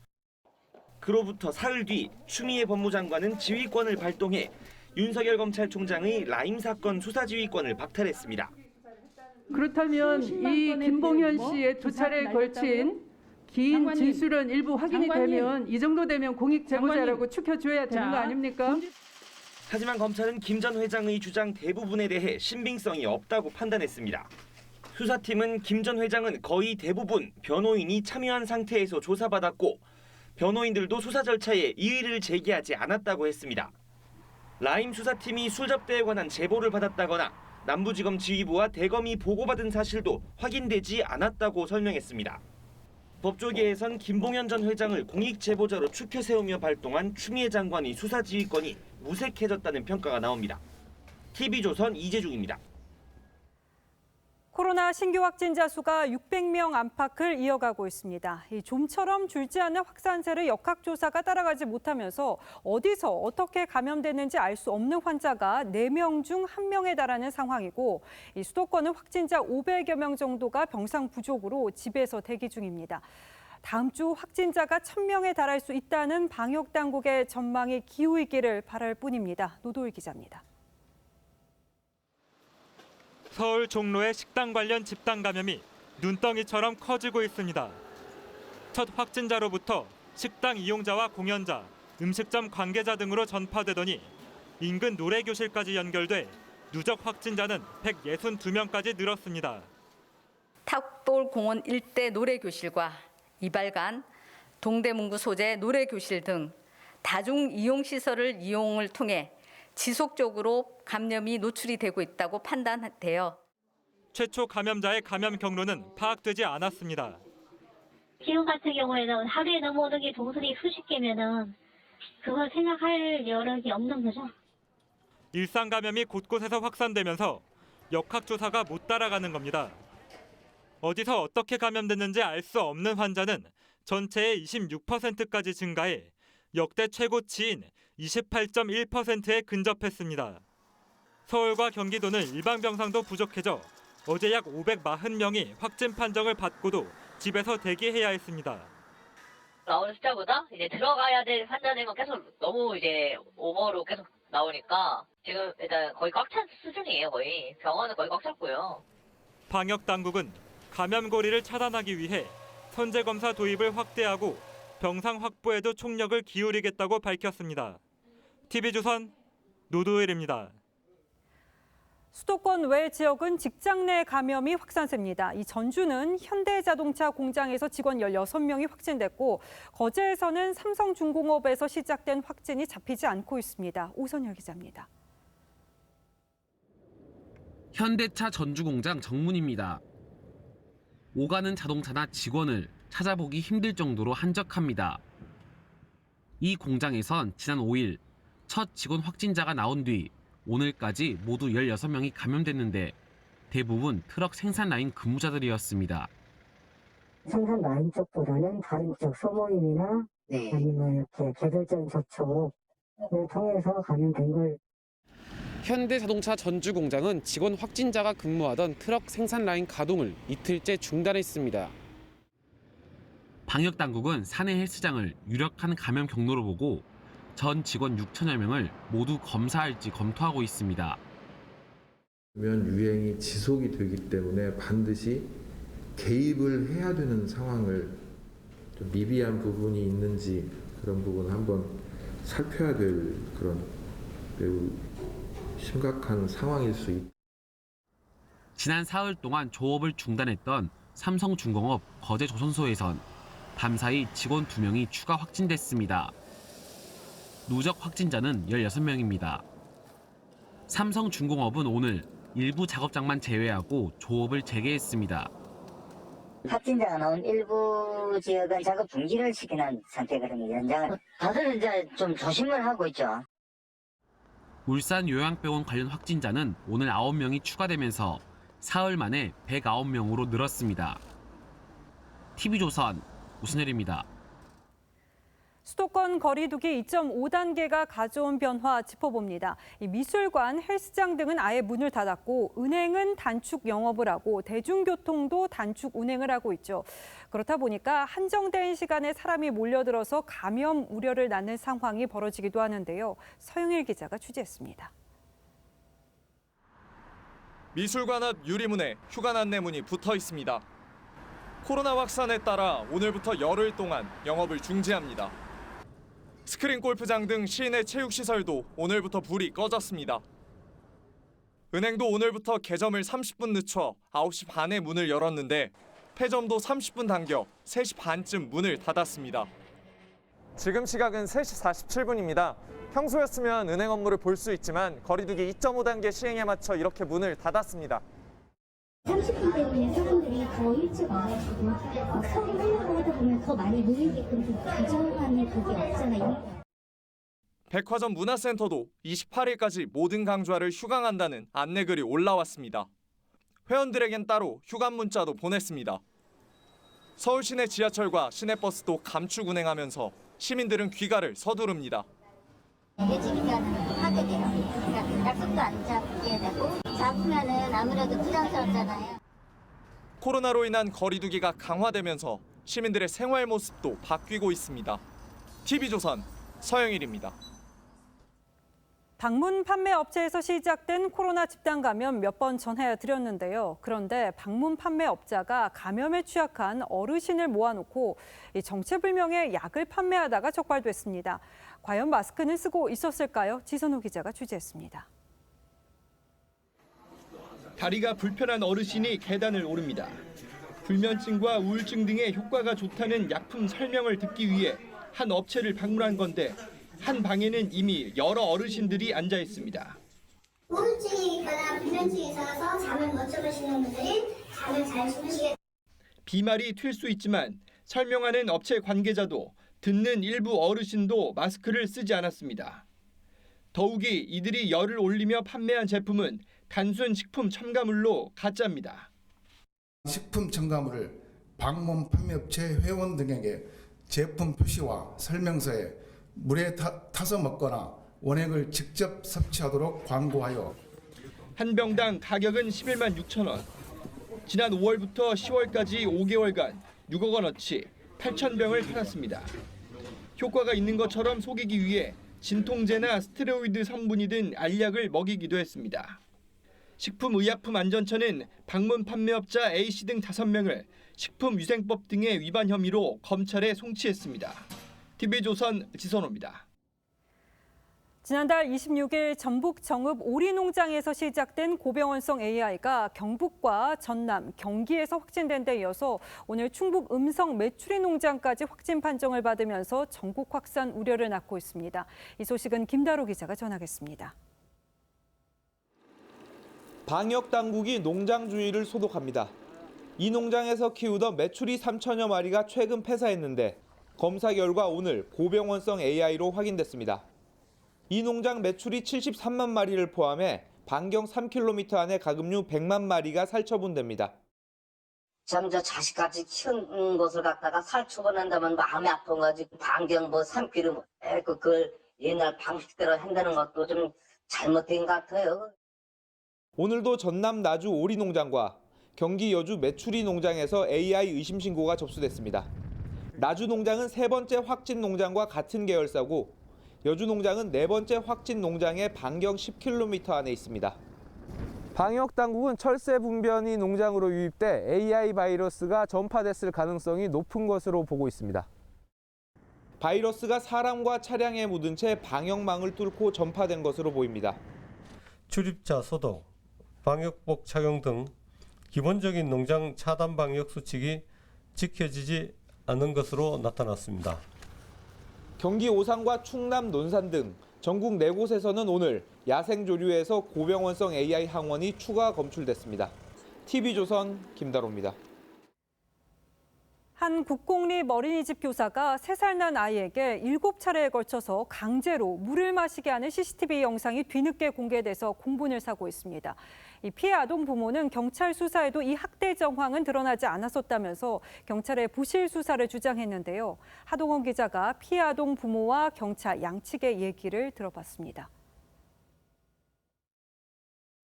그로부터 사흘 뒤 추미애 법무장관은 지휘권을 발동해 윤석열 검찰총장의 라임 사건 수사 지휘권을 박탈했습니다. 그렇다면 이 김봉현 씨의 두 차례에 걸친 긴 진술은 일부 확인이 되면 이 정도 되면 공익 제보자라고 추켜줘야 되는 거 아닙니까? 하지만 검찰은 김 전 회장의 주장 대부분에 대해 신빙성이 없다고 판단했습니다. 수사팀은 김 전 회장은 거의 대부분 변호인이 참여한 상태에서 조사받았고 변호인들도 수사 절차에 이의를 제기하지 않았다고 했습니다. 라임 수사팀이 술 접대에 관한 제보를 받았다거나 남부지검 지휘부와 대검이 보고받은 사실도 확인되지 않았다고 설명했습니다. 법조계에선 김봉현 전 회장을 공익 제보자로 추켜 세우며 발동한 추미애 장관의 수사 지휘권이 무색해졌다는 평가가 나옵니다. TV조선 이재중입니다. 코로나 신규 확진자 수가 600명 안팎을 이어가고 있습니다. 이 좀처럼 줄지 않는 확산세를 역학조사가 따라가지 못하면서 어디서 어떻게 감염됐는지 알 수 없는 환자가 4명 중 1명에 달하는 상황이고 이 수도권은 확진자 500여 명 정도가 병상 부족으로 집에서 대기 중입니다. 다음 주 확진자가 1000명에 달할 수 있다는 방역당국의 전망이 기우이기를 바랄 뿐입니다. 노도일 기자입니다. 서울 종로의 식당 관련 집단 감염이 눈덩이처럼 커지고 있습니다. 첫 확진자로부터 식당 이용자와 공연자, 음식점 관계자 등으로 전파되더니 인근 노래교실까지 연결돼 누적 확진자는 162명까지 늘었습니다. 탑볼공원 일대 노래교실과 이발관, 동대문구 소재 노래교실 등 다중 이용시설을 이용을 통해 지속적으로 감염이 노출이 되고 있다고 판단돼요. 최초 감염자의 감염 경로는 파악되지 않았습니다. 지금 같은 경우에는 하루에 넘어오는 게 동선이 수십 개면은 그걸 생각할 여력이 없는 거죠. 일상 감염이 곳곳에서 확산되면서 역학조사가 못 따라가는 겁니다. 어디서 어떻게 감염됐는지 알 수 없는 환자는 전체의 26%까지 증가해 역대 최고치인 28.1%에 근접했습니다. 서울과 경기도는 일반병상도 부족해져 어제 약 540명이 확진 판정을 받고도 집에서 대기해야 했습니다. 나오는 숫자보다 이제 들어가야 될 환자들만 계속 너무 이제 오버로 계속 나오니까 지금 일단 거의 꽉 찬 수준이에요. 거의 병원은 거의 꽉 찼고요. 방역 당국은 감염고리를 차단하기 위해 선제 검사 도입을 확대하고 병상 확보에도 총력을 기울이겠다고 밝혔습니다. TV조선 노도일입니다. 수도권 외 지역은 직장 내 감염이 확산세입니다. 이 전주는 현대자동차 공장에서 직원 16명이 확진됐고 거제에서는 삼성중공업에서 시작된 확진이 잡히지 않고 있습니다. 오선열 기자입니다. 현대차 전주공장 정문입니다. 오가는 자동차나 직원을 찾아보기 힘들 정도로 한적합니다. 이 공장에선 지난 5일 첫 직원 확진자가 나온 뒤 오늘까지 모두 16명이 감염됐는데 대부분 트럭 생산 라인 근무자들이었습니다. 생산 라인 쪽보다는 다른 쪽 소모임이나 아니면 이렇게 계절적인 접촉을 통해서 감염된 걸. 현대자동차 전주 공장은 직원 확진자가 근무하던 트럭 생산 라인 가동을 이틀째 중단했습니다. 방역 당국은 사내 헬스장을 유력한 감염 경로로 보고 전 직원 6천여 명을 모두 검사할지 검토하고 있습니다. 유행이 지속이 되기 때문에 반드시 개입을 해야 되는 상황을 좀 미비한 부분이 있는지 그런 부분 한번 살펴야 될 그런 매우 심각한 상황일 수 있다. 지난 사흘 동안 조업을 중단했던 삼성중공업 거제조선소에선 밤사이 직원 2명이 추가 확진됐습니다. 누적 확진자는 16명입니다. 삼성중공업은 오늘 일부 작업장만 제외하고 조업을 재개했습니다. 확진자가 나온 일부 지역은 작업 중지를 시키는 상태거든요. 현장은 다들 이제 좀 조심을 하고 있죠. 울산 요양병원 관련 확진자는 오늘 9명이 추가되면서 사흘 만에 109명으로 늘었습니다. TV조선 우순열입니다. 수도권 거리두기 2.5단계가 가져온 변화 짚어봅니다. 이 미술관, 헬스장 등은 아예 문을 닫았고 은행은 단축 영업을 하고 대중교통도 단축 운행을 하고 있죠. 그렇다 보니까 한정된 시간에 사람이 몰려들어서 감염 우려를 낳는 상황이 벌어지기도 하는데요. 서영일 기자가 취재했습니다. 미술관 앞 유리문에 휴관 안내문이 붙어 있습니다. 코로나 확산에 따라 오늘부터 열흘 동안 영업을 중지합니다. 스크린 골프장 등 시내 체육시설도 오늘부터 불이 꺼졌습니다. 은행도 오늘부터 개점을 30분 늦춰 9시 반에 문을 열었는데 폐점도 30분 당겨 3시 반쯤 문을 닫았습니다. 지금 시각은 3시 47분입니다. 평소였으면 은행 업무를 볼 수 있지만 거리두기 2.5단계 시행에 맞춰 이렇게 문을 닫았습니다. 30분 때문에 사람들이 더 일찍 와가지고 서울하려고 하다 보면 더 많이 모이게끔 좀 가져가는 그게 없잖아요. 백화점 문화센터도 28일까지 모든 강좌를 휴강한다는 안내글이 올라왔습니다. 회원들에겐 따로 휴관 문자도 보냈습니다. 서울 시내 지하철과 시내버스도 감축 운행하면서 시민들은 귀가를 서두릅니다. 일찍이면 하게 돼요. 그러니까 약속도 안 잡게 되고 잡으면은 아무래도 부담스럽잖아요. 코로나로 인한 거리두기가 강화되면서 시민들의 생활 모습도 바뀌고 있습니다. TV조선 서영일입니다. 방문 판매 업체에서 시작된 코로나 집단 감염 몇 번 전해드렸는데요. 그런데 방문 판매 업자가 감염에 취약한 어르신을 모아놓고 정체불명의 약을 판매하다가 적발됐습니다. 과연 마스크는 쓰고 있었을까요? 지선우 기자가 취재했습니다. 다리가 불편한 어르신이 계단을 오릅니다. 불면증과 우울증 등의 효과가 좋다는 약품 설명을 듣기 위해 한 업체를 방문한 건데 한 방에는 이미 여러 어르신들이 앉아 있습니다. 우울증이 있거나 불면증이 있어서 잠을 못 주무시는 분들이 잠을 잘 주무시게. 비말이 튈 수 있지만 설명하는 업체 관계자도 듣는 일부 어르신도 마스크를 쓰지 않았습니다. 더욱이 이들이 열을 올리며 판매한 제품은 단순 식품 첨가물로 가짜입니다. 식품 첨가물을 방문 판매업체 회원 등에게 제품 표시와 설명서에 물에 타서 먹거나 원액을 직접 섭취하도록 광고하여 한 병당 가격은 11만 6천 원. 지난 5월부터 10월까지 5개월간 6억 원어치 8천 병을 팔았습니다. 효과가 있는 것처럼 속이기 위해 진통제나 스테로이드 성분이 든 알약을 먹이기도 했습니다. 식품의약품안전처는 방문 판매업자 A씨 등 5명을 식품위생법 등의 위반 혐의로 검찰에 송치했습니다. TV조선 지선호입니다. 지난달 26일 전북 정읍 오리농장에서 시작된 고병원성 AI가 경북과 전남, 경기에서 확진된 데 이어서 오늘 충북 음성 메추리 농장까지 확진 판정을 받으면서 전국 확산 우려를 낳고 있습니다. 이 소식은 김다로 기자가 전하겠습니다. 방역 당국이 농장 주위를 소독합니다. 이 농장에서 키우던 메추리 3천여 마리가 최근 폐사했는데 검사 결과 오늘 고병원성 AI로 확인됐습니다. 이 농장 메추리 73만 마리를 포함해 반경 3km 안에 가금류 100만 마리가 살처분됩니다. 참 저 자식같이 키운 것을 갖다가 살처분한다면 마음이 아픈 거지. 반경 3km 그걸 옛날 방식대로 한다는 것도 좀 잘못된 것 같아요. 오늘도 전남 나주 오리 농장과 경기 여주 메추리 농장에서 AI 의심 신고가 접수됐습니다. 나주 농장은 3번째 확진 농장과 같은 계열사고 여주 농장은 4번째 확진 농장의 반경 10km 안에 있습니다. 방역 당국은 철새 분변이 농장으로 유입돼 AI 바이러스가 전파됐을 가능성이 높은 것으로 보고 있습니다. 바이러스가 사람과 차량에 묻은 채 방역망을 뚫고 전파된 것으로 보입니다. 출입자 소독, 방역복 착용 등 기본적인 농장 차단 방역 수칙이 지켜지지 않은 것으로 나타났습니다. 경기 오산과 충남 논산 등 전국 4곳에서는 오늘 야생조류에서 고병원성 AI 항원이 추가 검출됐습니다. TV조선 김다로입니다. 한 국공립 어린이집 교사가 3살 난 아이에게 7차례에 걸쳐서 강제로 물을 마시게 하는 CCTV 영상이 뒤늦게 공개돼서 공분을 사고 있습니다. 이 피해 아동 부모는 경찰 수사에도 이 학대 정황은 드러나지 않았었다면서 경찰의 부실 수사를 주장했는데요. 하동원 기자가 피해 아동 부모와 경찰 양측의 얘기를 들어봤습니다.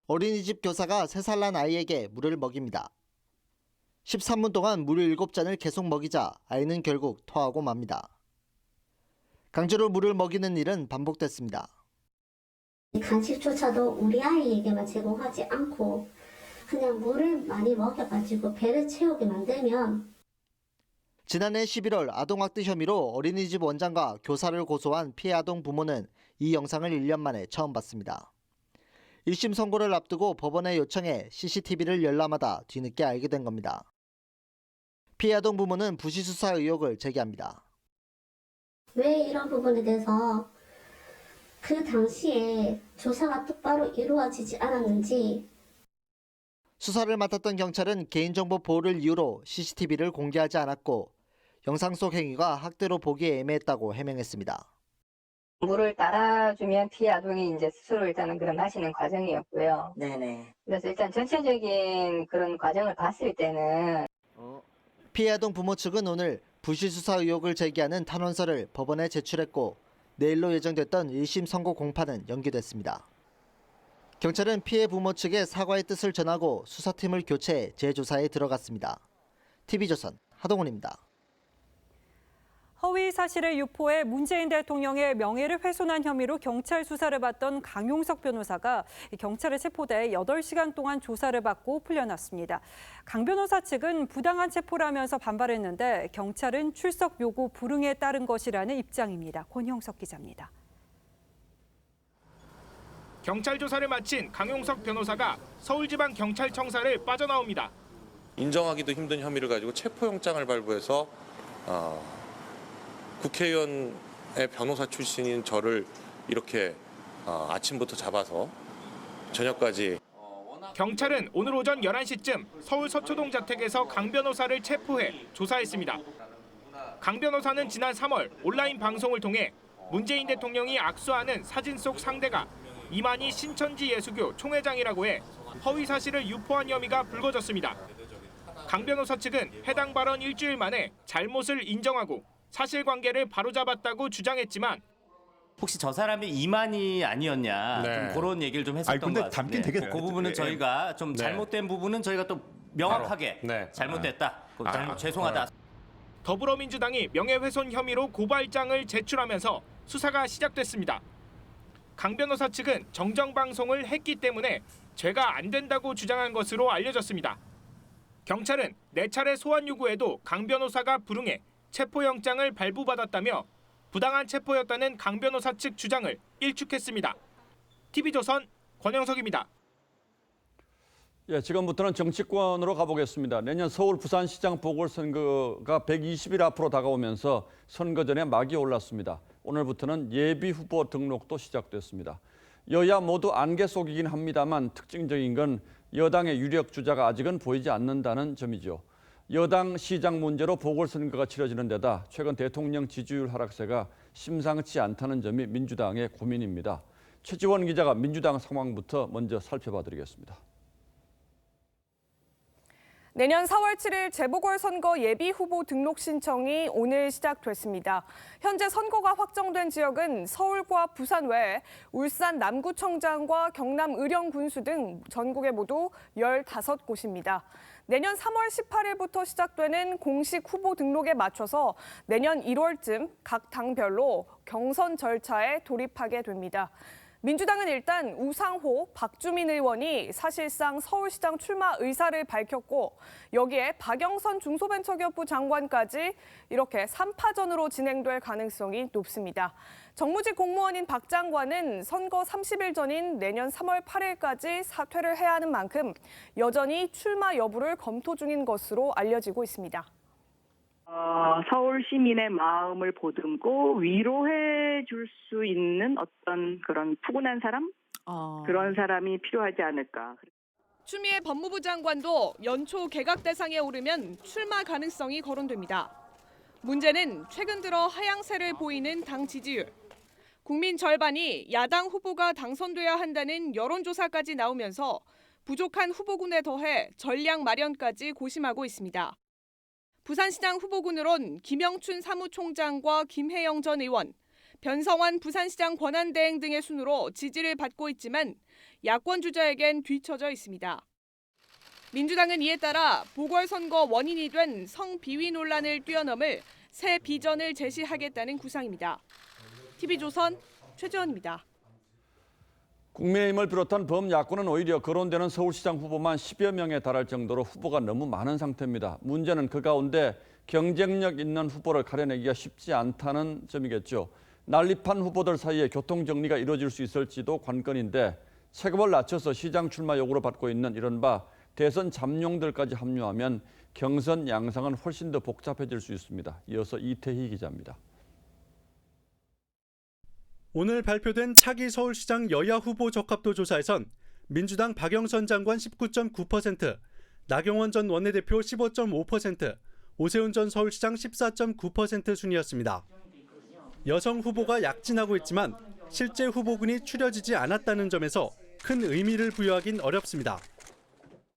어린이집 교사가 3살 난 아이에게 물을 먹입니다. 13분 동안 물을 7잔을 계속 먹이자 아이는 결국 토하고 맙니다. 강제로 물을 먹이는 일은 반복됐습니다. 간식조차도 우리 아이에게만 제공하지 않고 그냥 물을 많이 먹여가지고 배를 채우게 만들면 지난해 11월 아동학대 혐의로 어린이집 원장과 교사를 고소한 피해 아동 부모는 이 영상을 1년 만에 처음 봤습니다. 1심 선고를 앞두고 법원에 요청해 CCTV를 열람하다 뒤늦게 알게 된 겁니다. 피해 아동 부모는 부실 수사 의혹을 제기합니다. 왜 이런 부분에 대해서 그 당시에 조사가 똑바로 이루어지지 않았는지. 수사를 맡았던 경찰은 개인정보 보호를 이유로 CCTV를 공개하지 않았고 영상 속 행위가 학대로 보기에 애매했다고 해명했습니다. 물을 따라주면 피해 아동이 이제 스스로 일단은 그런 마시는 과정이었고요. 네네. 그래서 일단 전체적인 그런 과정을 봤을 때는 피해 아동 부모 측은 오늘 부실 수사 의혹을 제기하는 탄원서를 법원에 제출했고 내일로 예정됐던 1심 선고 공판은 연기됐습니다. 경찰은 피해 부모 측에 사과의 뜻을 전하고 수사팀을 교체해 재조사에 들어갔습니다. TV조선 하동훈입니다. 허위 사실을 유포해 문재인 대통령의 명예를 훼손한 혐의로 경찰 수사를 받던 강용석 변호사가 경찰에 체포돼 8시간 동안 조사를 받고 풀려났습니다. 강 변호사 측은 부당한 체포라면서 반발했는데 경찰은 출석 요구 불응에 따른 것이라는 입장입니다. 권형석 기자입니다. 경찰 조사를 마친 강용석 변호사가 서울지방경찰청사를 빠져나옵니다. 인정하기도 힘든 혐의를 가지고 체포영장을 발부해서 국회의원의 변호사 출신인 저를 이렇게 아침부터 잡아서 저녁까지. 경찰은 오늘 오전 11시쯤 서울 서초동 자택에서 강 변호사를 체포해 조사했습니다. 강 변호사는 지난 3월 온라인 방송을 통해 문재인 대통령이 악수하는 사진 속 상대가 이만희 신천지 예수교 총회장이라고 해 허위 사실을 유포한 혐의가 불거졌습니다. 강 변호사 측은 해당 발언 일주일 만에 잘못을 인정하고 사실관계를 바로잡았다고 주장했지만 혹시 저 사람이 이만희 아니었냐 좀 그런 얘기를 좀 했었던 것 같습니다. 담긴 되게 그 부분은 저희가 좀 잘못된 부분은 저희가 또 명확하게 잘못됐다, 죄송하다. 더불어민주당이 명예훼손 혐의로 고발장을 제출하면서 수사가 시작됐습니다. 강 변호사 측은 정정방송을 했기 때문에 죄가 안 된다고 주장한 것으로 알려졌습니다. 경찰은 4차례 소환 요구에도 강 변호사가 불응해 체포영장을 발부받았다며 부당한 체포였다는 강 변호사 측 주장을 일축했습니다. TV조선 권영석입니다. 예, 지금부터는 정치권으로 가보겠습니다. 내년 서울 부산시장 보궐선거가 120일 앞으로 다가오면서 선거 전에 막이 올랐습니다. 오늘부터는 예비 후보 등록도 시작됐습니다. 여야 모두 안개 속이긴 합니다만 특징적인 건 여당의 유력 주자가 아직은 보이지 않는다는 점이죠. 여당 시장 문제로 보궐선거가 치러지는 데다 최근 대통령 지지율 하락세가 심상치 않다는 점이 민주당의 고민입니다. 최지원 기자가 민주당 상황부터 먼저 살펴봐 드리겠습니다. 내년 4월 7일 재보궐선거 예비후보 등록 신청이 오늘 시작됐습니다. 현재 선거가 확정된 지역은 서울과 부산 외에 울산 남구청장과 경남 의령군수 등 전국에 모두 15곳입니다. 내년 3월 18일부터 시작되는 공식 후보 등록에 맞춰서 내년 1월쯤 각 당별로 경선 절차에 돌입하게 됩니다. 민주당은 일단 우상호, 박주민 의원이 사실상 서울시장 출마 의사를 밝혔고 여기에 박영선 중소벤처기업부 장관까지 이렇게 3파전으로 진행될 가능성이 높습니다. 정무직 공무원인 박 장관은 선거 30일 전인 내년 3월 8일까지 사퇴를 해야 하는 만큼 여전히 출마 여부를 검토 중인 것으로 알려지고 있습니다. 서울 시민의 마음을 보듬고 위로해 줄 수 있는 어떤 그런 푸근한 사람? 그런 사람이 필요하지 않을까. 추미애 법무부 장관도 연초 개각 대상에 오르면 출마 가능성이 거론됩니다. 문제는 최근 들어 하향세를 보이는 당 지지율. 국민 절반이 야당 후보가 당선돼야 한다는 여론조사까지 나오면서 부족한 후보군에 더해 전략 마련까지 고심하고 있습니다. 부산시장 후보군으론 김영춘 사무총장과 김혜영 전 의원, 변성환 부산시장 권한대행 등의 순으로 지지를 받고 있지만 야권 주자에겐 뒤처져 있습니다. 민주당은 이에 따라 보궐선거 원인이 된 성비위 논란을 뛰어넘을 새 비전을 제시하겠다는 구상입니다. TV조선 최지원입니다. 국민의힘을 비롯한 범야권은 오히려 거론되는 서울시장 후보만 10여 명에 달할 정도로 후보가 너무 많은 상태입니다. 문제는 그 가운데 경쟁력 있는 후보를 가려내기가 쉽지 않다는 점이겠죠. 난립한 후보들 사이에 교통정리가 이루어질 수 있을지도 관건인데 체급을 낮춰서 시장 출마 요구를 받고 있는 이른바 대선 잠룡들까지 합류하면 경선 양상은 훨씬 더 복잡해질 수 있습니다. 이어서 이태희 기자입니다. 오늘 발표된 차기 서울시장 여야 후보 적합도 조사에선 민주당 박영선 장관 19.9%, 나경원 전 원내대표 15.5%, 오세훈 전 서울시장 14.9% 순이었습니다. 여성 후보가 약진하고 있지만 실제 후보군이 추려지지 않았다는 점에서 큰 의미를 부여하긴 어렵습니다.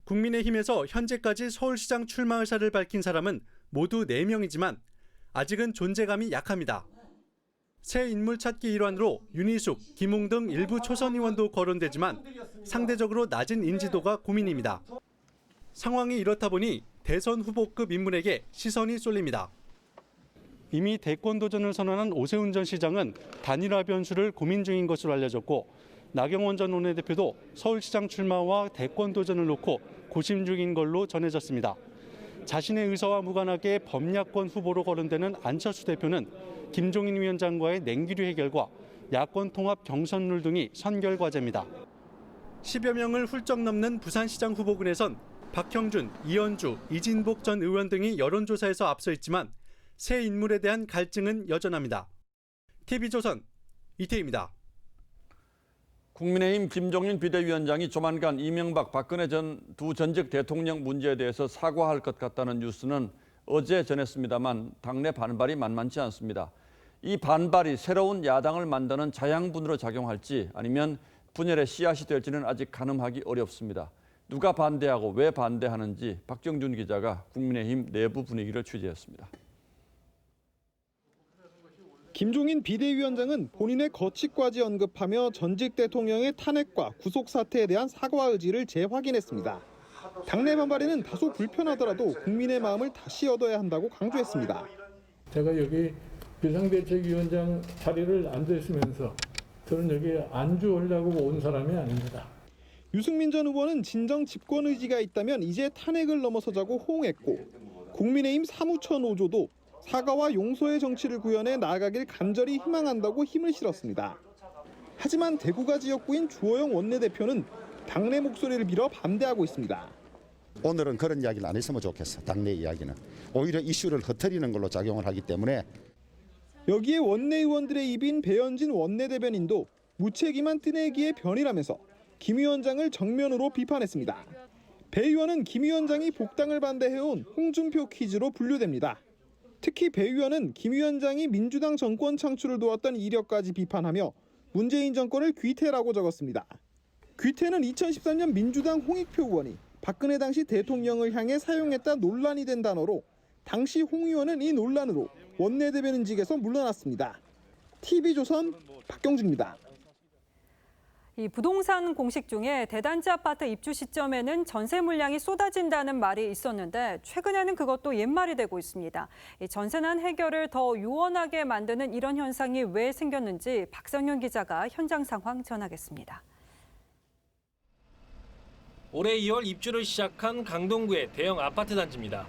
국민의힘에서 현재까지 서울시장 출마 의사를 밝힌 사람은 모두 4명이지만 아직은 존재감이 약합니다. 새 인물 찾기 일환으로 윤희숙, 김웅 등 일부 초선 의원도 거론되지만 상대적으로 낮은 인지도가 고민입니다. 상황이 이렇다 보니 대선 후보급 인물에게 시선이 쏠립니다. 이미 대권 도전을 선언한 오세훈 전 시장은 단일화 변수를 고민 중인 것으로 알려졌고 나경원 전 원내대표도 서울시장 출마와 대권 도전을 놓고 고심 중인 걸로 전해졌습니다. 자신의 의사와 무관하게 범야권 후보로 거론되는 안철수 대표는 김종인 위원장과의 냉기류 해결과 야권 통합 경선룰 등이 선결 과제입니다. 10여 명을 훌쩍 넘는 부산시장 후보군에선 박형준, 이현주, 이진복 전 의원 등이 여론조사에서 앞서 있지만 새 인물에 대한 갈증은 여전합니다. TV조선 이태희입니다. 국민의힘 김종인 비대위원장이 조만간 이명박, 박근혜 전 두 전직 대통령 문제에 대해서 사과할 것 같다는 뉴스는 어제 전했습니다만 당내 반발이 만만치 않습니다. 이 반발이 새로운 야당을 만드는 자양분으로 작용할지 아니면 분열의 씨앗이 될지는 아직 가늠하기 어렵습니다. 누가 반대하고 왜 반대하는지 박정준 기자가 국민의힘 내부 분위기를 취재했습니다. 김종인 비대위원장은 본인의 거취까지 언급하며 전직 대통령의 탄핵과 구속 사태에 대한 사과 의지를 재확인했습니다. 당내 반발에는 다소 불편하더라도 국민의 마음을 다시 얻어야 한다고 강조했습니다. 제가 여기 비상대책위원장 자리를 앉아있으면서 저는 여기 안주하려고 온 사람이 아닙니다. 유승민 전 의원은 진정 집권 의지가 있다면 이제 탄핵을 넘어서자고 호응했고 국민의힘 사무처 노조도 사과와 용서의 정치를 구현해 나아가길 간절히 희망한다고 힘을 실었습니다. 하지만 대구가 지역구인 주호영 원내대표는 당내 목소리를 빌어 반대하고 있습니다. 오늘은 그런 이야기를 안 했으면 좋겠어. 당내 이야기는. 오히려 이슈를 흩어리는 걸로 작용을 하기 때문에. 여기에 원내 의원들의 입인 배현진 원내대변인도 무책임한 뜨내기의 변이라면서 김 위원장을 정면으로 비판했습니다. 배 의원은 김 위원장이 복당을 반대해온 홍준표 퀴즈로 분류됩니다. 특히 배 의원은 김 위원장이 민주당 정권 창출을 도왔던 이력까지 비판하며 문재인 정권을 귀태라고 적었습니다. 귀태는 2013년 민주당 홍익표 의원이 박근혜 당시 대통령을 향해 사용했다 논란이 된 단어로 당시 홍 의원은 이 논란으로 원내대변인직에서 물러났습니다. TV조선 박경준입니다. 이 부동산 공식 중에 대단지 아파트 입주 시점에는 전세 물량이 쏟아진다는 말이 있었는데 최근에는 그것도 옛말이 되고 있습니다. 이 전세난 해결을 더 요원하게 만드는 이런 현상이 왜 생겼는지 박성현 기자가 현장 상황 전하겠습니다. 올해 2월 입주를 시작한 강동구의 대형 아파트 단지입니다.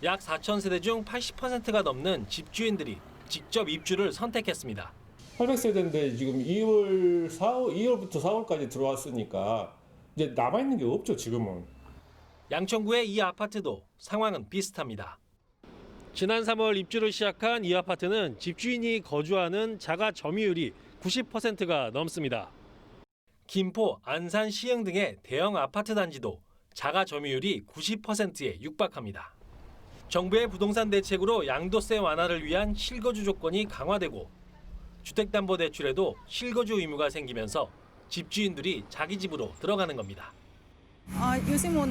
약 4천 세대 중 80%가 넘는 집주인들이 직접 입주를 선택했습니다. 800세대인데 지금 2월부터 4월까지 들어왔으니까 이제 남아있는 게 없죠, 지금은. 양천구의 이 아파트도 상황은 비슷합니다. 지난 3월 입주를 시작한 이 아파트는 집주인이 거주하는 자가 점유율이 90%가 넘습니다. 김포, 안산, 시흥 등의 대형 아파트 단지도 자가 점유율이 90%에 육박합니다. 정부의 부동산 대책으로 양도세 완화를 위한 실거주 조건이 강화되고 주택담보대출에도 실거주 의무가 생기면서 집주인들이 자기 집으로 들어가는 겁니다. 요새 뭐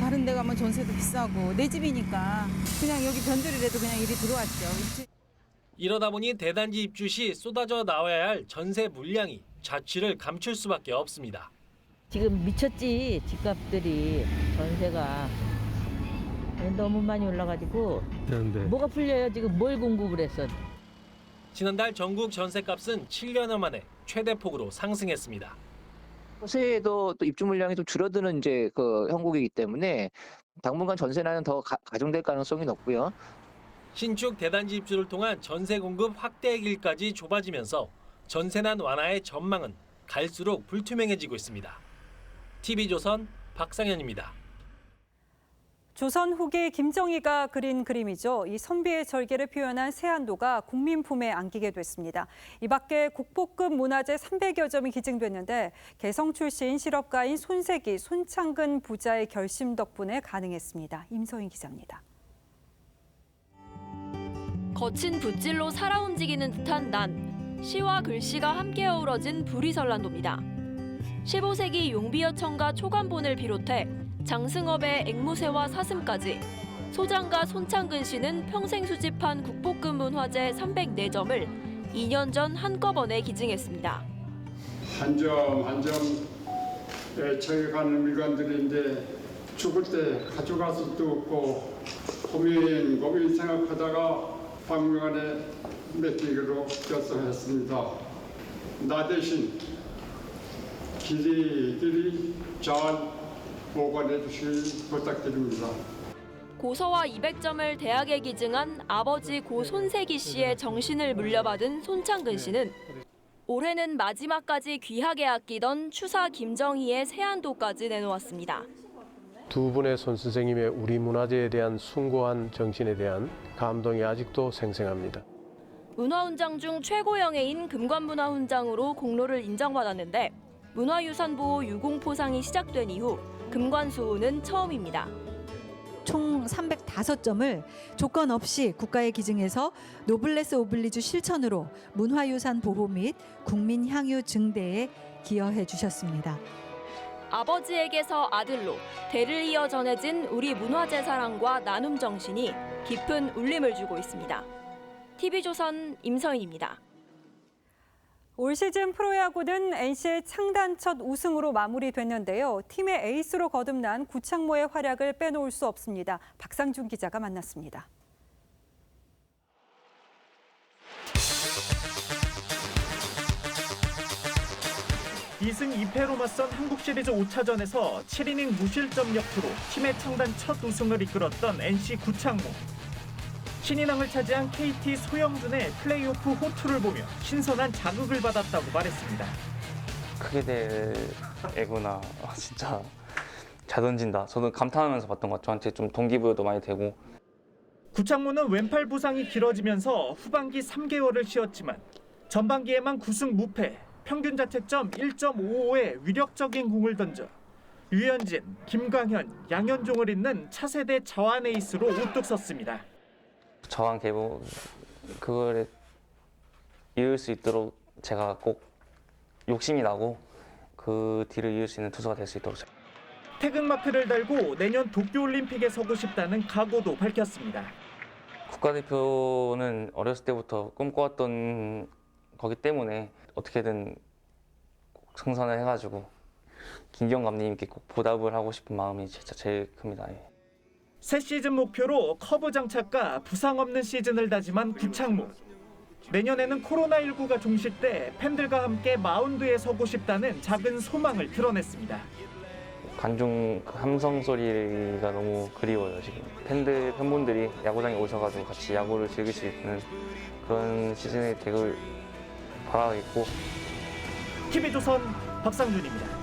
다른 데 가면 전세도 비싸고 내 집이니까 그냥 여기 변두리라도 그냥 이리 들어왔죠. 이러다 보니 대단지 입주 시 쏟아져 나와야 할 전세 물량이 자취를 감출 수밖에 없습니다. 지금 미쳤지, 집값들이. 전세가 너무 많이 올라가지고 뭐가 풀려요? 지금 뭘 공급을 했어? 지난달 전국 전세값은 7년여 만에 최대폭으로 상승했습니다. 새해에도 또 입주 물량이 좀 줄어드는 이제 그 형국이기 때문에 당분간 전세난은 더 가중될 가능성이 높고요. 신축 대단지 입주를 통한 전세 공급 확대의 길까지 좁아지면서 전세난 완화의 전망은 갈수록 불투명해지고 있습니다. TV조선 박상현입니다. 조선 후기 김정희가 그린 그림이죠. 이 선비의 절개를 표현한 세안도가 국민 품에 안기게 됐습니다. 이 밖에 국보급 문화재 300여 점이 기증됐는데 개성 출신 실업가인 손세기, 손창근 부자의 결심 덕분에 가능했습니다. 임서인 기자입니다. 거친 붓질로 살아 움직이는 듯한 난, 시와 글씨가 함께 어우러진 부리설란도입니다. 15세기 용비어천가 초간본을 비롯해 장승업의 앵무새와 사슴까지 소장가 손창근 씨는 평생 수집한 국보급 문화재 304점을 2년 전 한꺼번에 기증했습니다. 한 점 한 점에 저격하는 물건들인데 죽을 때 가져갈 수도 없고 고민 생각하다가 박물관에 맡기기로 결정했습니다. 나 대신 길이 잘 보관해 주시길 부탁드립니다. 고서와 200점을 대학에 기증한 아버지 고 손세기 씨의 정신을 물려받은 손창근 씨는 올해는 마지막까지 귀하게 아끼던 추사 김정희의 세안도까지 내놓았습니다. 두 분의 손 선생님의 우리 문화재에 대한 숭고한 정신에 대한 감동이 아직도 생생합니다. 문화훈장 중 최고영예인 금관문화훈장으로 공로를 인정받았는데 문화유산보호 유공포상이 시작된 이후 금관수호는 처음입니다. 총 305점을 조건 없이 국가에 기증해서 노블레스 오블리주 실천으로 문화유산 보호 및 국민 향유 증대에 기여해 주셨습니다. 아버지에게서 아들로 대를 이어 전해진 우리 문화재 사랑과 나눔 정신이 깊은 울림을 주고 있습니다. TV조선 임서인입니다. 올 시즌 프로야구는 NC의 창단 첫 우승으로 마무리됐는데요. 팀의 에이스로 거듭난 구창모의 활약을 빼놓을 수 없습니다. 박상준 기자가 만났습니다. (2승 2패로) 맞선 한국시리즈 5차전에서 7이닝 무실점 역투로 팀의 창단 첫 우승을 이끌었던 NC 구창모. 신인왕을 차지한 KT 소영준의 플레이오프 호투를 보며 신선한 자극을 받았다고 말했습니다. 크게 될 애구나. 진짜 잘 던진다. 저도 감탄하면서 봤던 것 같아요. 저한테 좀 동기부여도 많이 되고. 구창모는 왼팔 부상이 길어지면서 후반기 3개월을 쉬었지만 전반기에만 9승 무패, 평균 자책점 1.55의 위력적인 공을 던져 류현진, 김광현, 양현종을 잇는 차세대 자완 에이스로 우뚝 섰습니다. 저한 개보 그거를 이룰 수 있도록 제가 꼭 욕심이 나고 그 뒤를 이을 수 있는 투수가 될 수 있도록. 태극마크를 달고 내년 도쿄올림픽에 서고 싶다는 각오도 밝혔습니다. 국가대표는 어렸을 때부터 꿈꿔왔던 거기 때문에 어떻게든 꼭 승선을 해가지고 김기영 감독님께 꼭 보답을 하고 싶은 마음이 진짜 제일 큽니다. 새 시즌 목표로 커브 장착과 부상 없는 시즌을 다짐한 구창모. 내년에는 코로나19가 종식돼 팬들과 함께 마운드에 서고 싶다는 작은 소망을 드러냈습니다. 관중 함성 소리가 너무 그리워요. 지금 팬분들이 야구장에 오셔가지고 같이 야구를 즐길 수 있는 그런 시즌이 되길 바라겠고. TV조선 박상준입니다.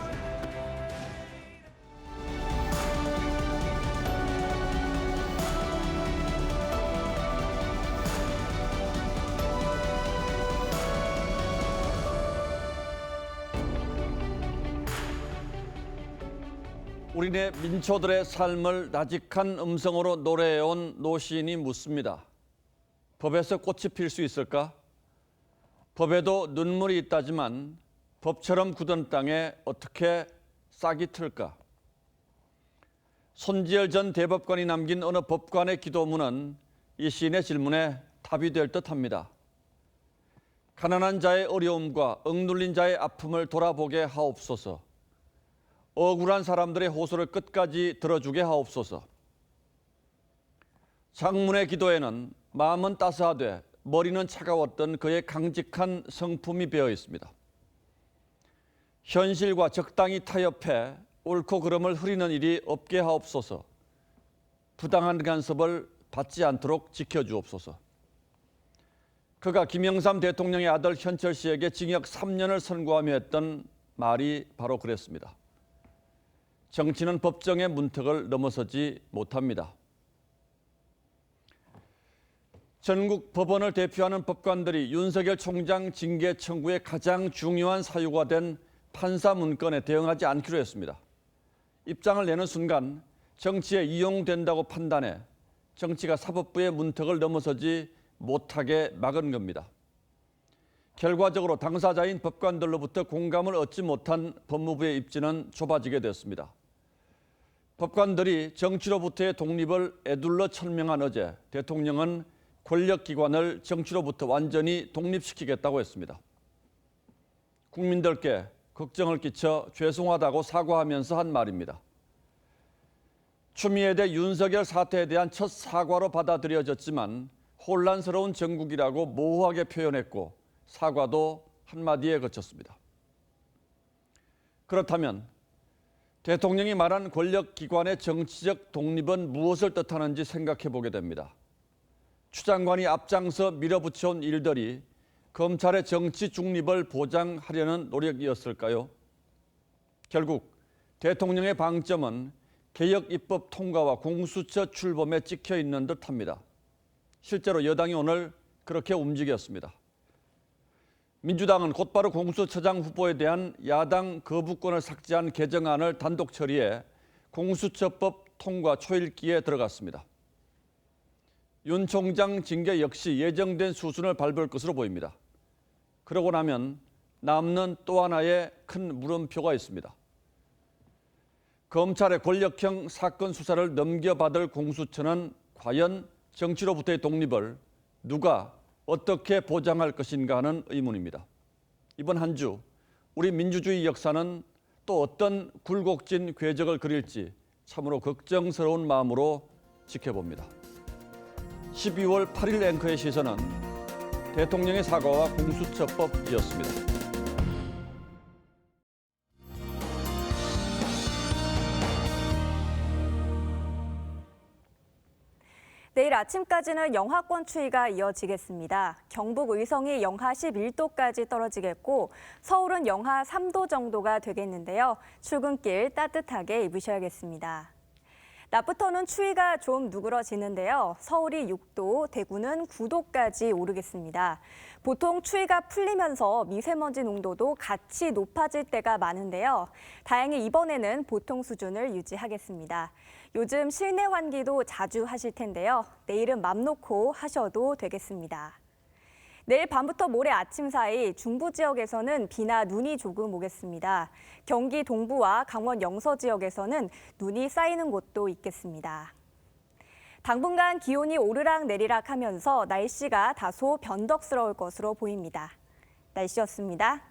우리네 민초들의 삶을 나직한 음성으로 노래해온 노시인이 묻습니다. 법에서 꽃이 필 수 있을까? 법에도 눈물이 있다지만 법처럼 굳은 땅에 어떻게 싹이 틀까? 손지열 전 대법관이 남긴 어느 법관의 기도문은 이 시인의 질문에 답이 될 듯합니다. 가난한 자의 어려움과 억눌린 자의 아픔을 돌아보게 하옵소서. 억울한 사람들의 호소를 끝까지 들어주게 하옵소서. 장문의 기도에는 마음은 따스하되 머리는 차가웠던 그의 강직한 성품이 배어 있습니다. 현실과 적당히 타협해 옳고 그름을 흐리는 일이 없게 하옵소서. 부당한 간섭을 받지 않도록 지켜주옵소서. 그가 김영삼 대통령의 아들 현철 씨에게 징역 3년을 선고하며 했던 말이 바로 그랬습니다. 정치는 법정의 문턱을 넘어서지 못합니다. 전국 법원을 대표하는 법관들이 윤석열 총장 징계 청구의 가장 중요한 사유가 된 판사 문건에 대응하지 않기로 했습니다. 입장을 내는 순간 정치에 이용된다고 판단해 정치가 사법부의 문턱을 넘어서지 못하게 막은 겁니다. 결과적으로 당사자인 법관들로부터 공감을 얻지 못한 법무부의 입지는 좁아지게 됐습니다. 법관들이 정치로부터의 독립을 에둘러 천명한 어제 대통령은 권력기관을 정치로부터 완전히 독립시키겠다고 했습니다. 국민들께 걱정을 끼쳐 죄송하다고 사과하면서 한 말입니다. 추미애 대 윤석열 사태에 대한 첫 사과로 받아들여졌지만 혼란스러운 정국이라고 모호하게 표현했고 사과도 한마디에 그쳤습니다. 그렇다면 대통령이 말한 권력기관의 정치적 독립은 무엇을 뜻하는지 생각해 보게 됩니다. 추 장관이 앞장서 밀어붙여온 일들이 검찰의 정치 중립을 보장하려는 노력이었을까요? 결국 대통령의 방점은 개혁 입법 통과와 공수처 출범에 찍혀 있는 듯합니다. 실제로 여당이 오늘 그렇게 움직였습니다. 민주당은 곧바로 공수처장 후보에 대한 야당 거부권을 삭제한 개정안을 단독 처리해 공수처법 통과 초읽기에 들어갔습니다. 윤 총장 징계 역시 예정된 수순을 밟을 것으로 보입니다. 그러고 나면 남는 또 하나의 큰 물음표가 있습니다. 검찰의 권력형 사건 수사를 넘겨받을 공수처는 과연 정치로부터의 독립을 누가 어떻게 보장할 것인가 하는 의문입니다. 이번 한 주 우리 민주주의 역사는 또 어떤 굴곡진 궤적을 그릴지 참으로 걱정스러운 마음으로 지켜봅니다. 12월 8일 앵커의 시선은 대통령의 사과와 공수처법이었습니다. 내일 아침까지는 영하권 추위가 이어지겠습니다. 경북 의성이 영하 11도까지 떨어지겠고 서울은 영하 3도 정도가 되겠는데요. 출근길 따뜻하게 입으셔야겠습니다. 낮부터는 추위가 좀 누그러지는데요. 서울이 6도, 대구는 9도까지 오르겠습니다. 보통 추위가 풀리면서 미세먼지 농도도 같이 높아질 때가 많은데요. 다행히 이번에는 보통 수준을 유지하겠습니다. 요즘 실내 환기도 자주 하실 텐데요. 내일은 맘 놓고 하셔도 되겠습니다. 내일 밤부터 모레 아침 사이 중부 지역에서는 비나 눈이 조금 오겠습니다. 경기 동부와 강원 영서 지역에서는 눈이 쌓이는 곳도 있겠습니다. 당분간 기온이 오르락 내리락 하면서 날씨가 다소 변덕스러울 것으로 보입니다. 날씨였습니다.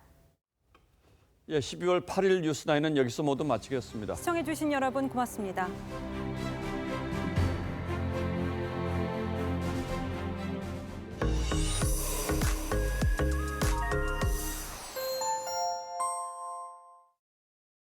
12월 8일 뉴스9는 여기서 모두 마치겠습니다. 시청해주신 여러분 고맙습니다.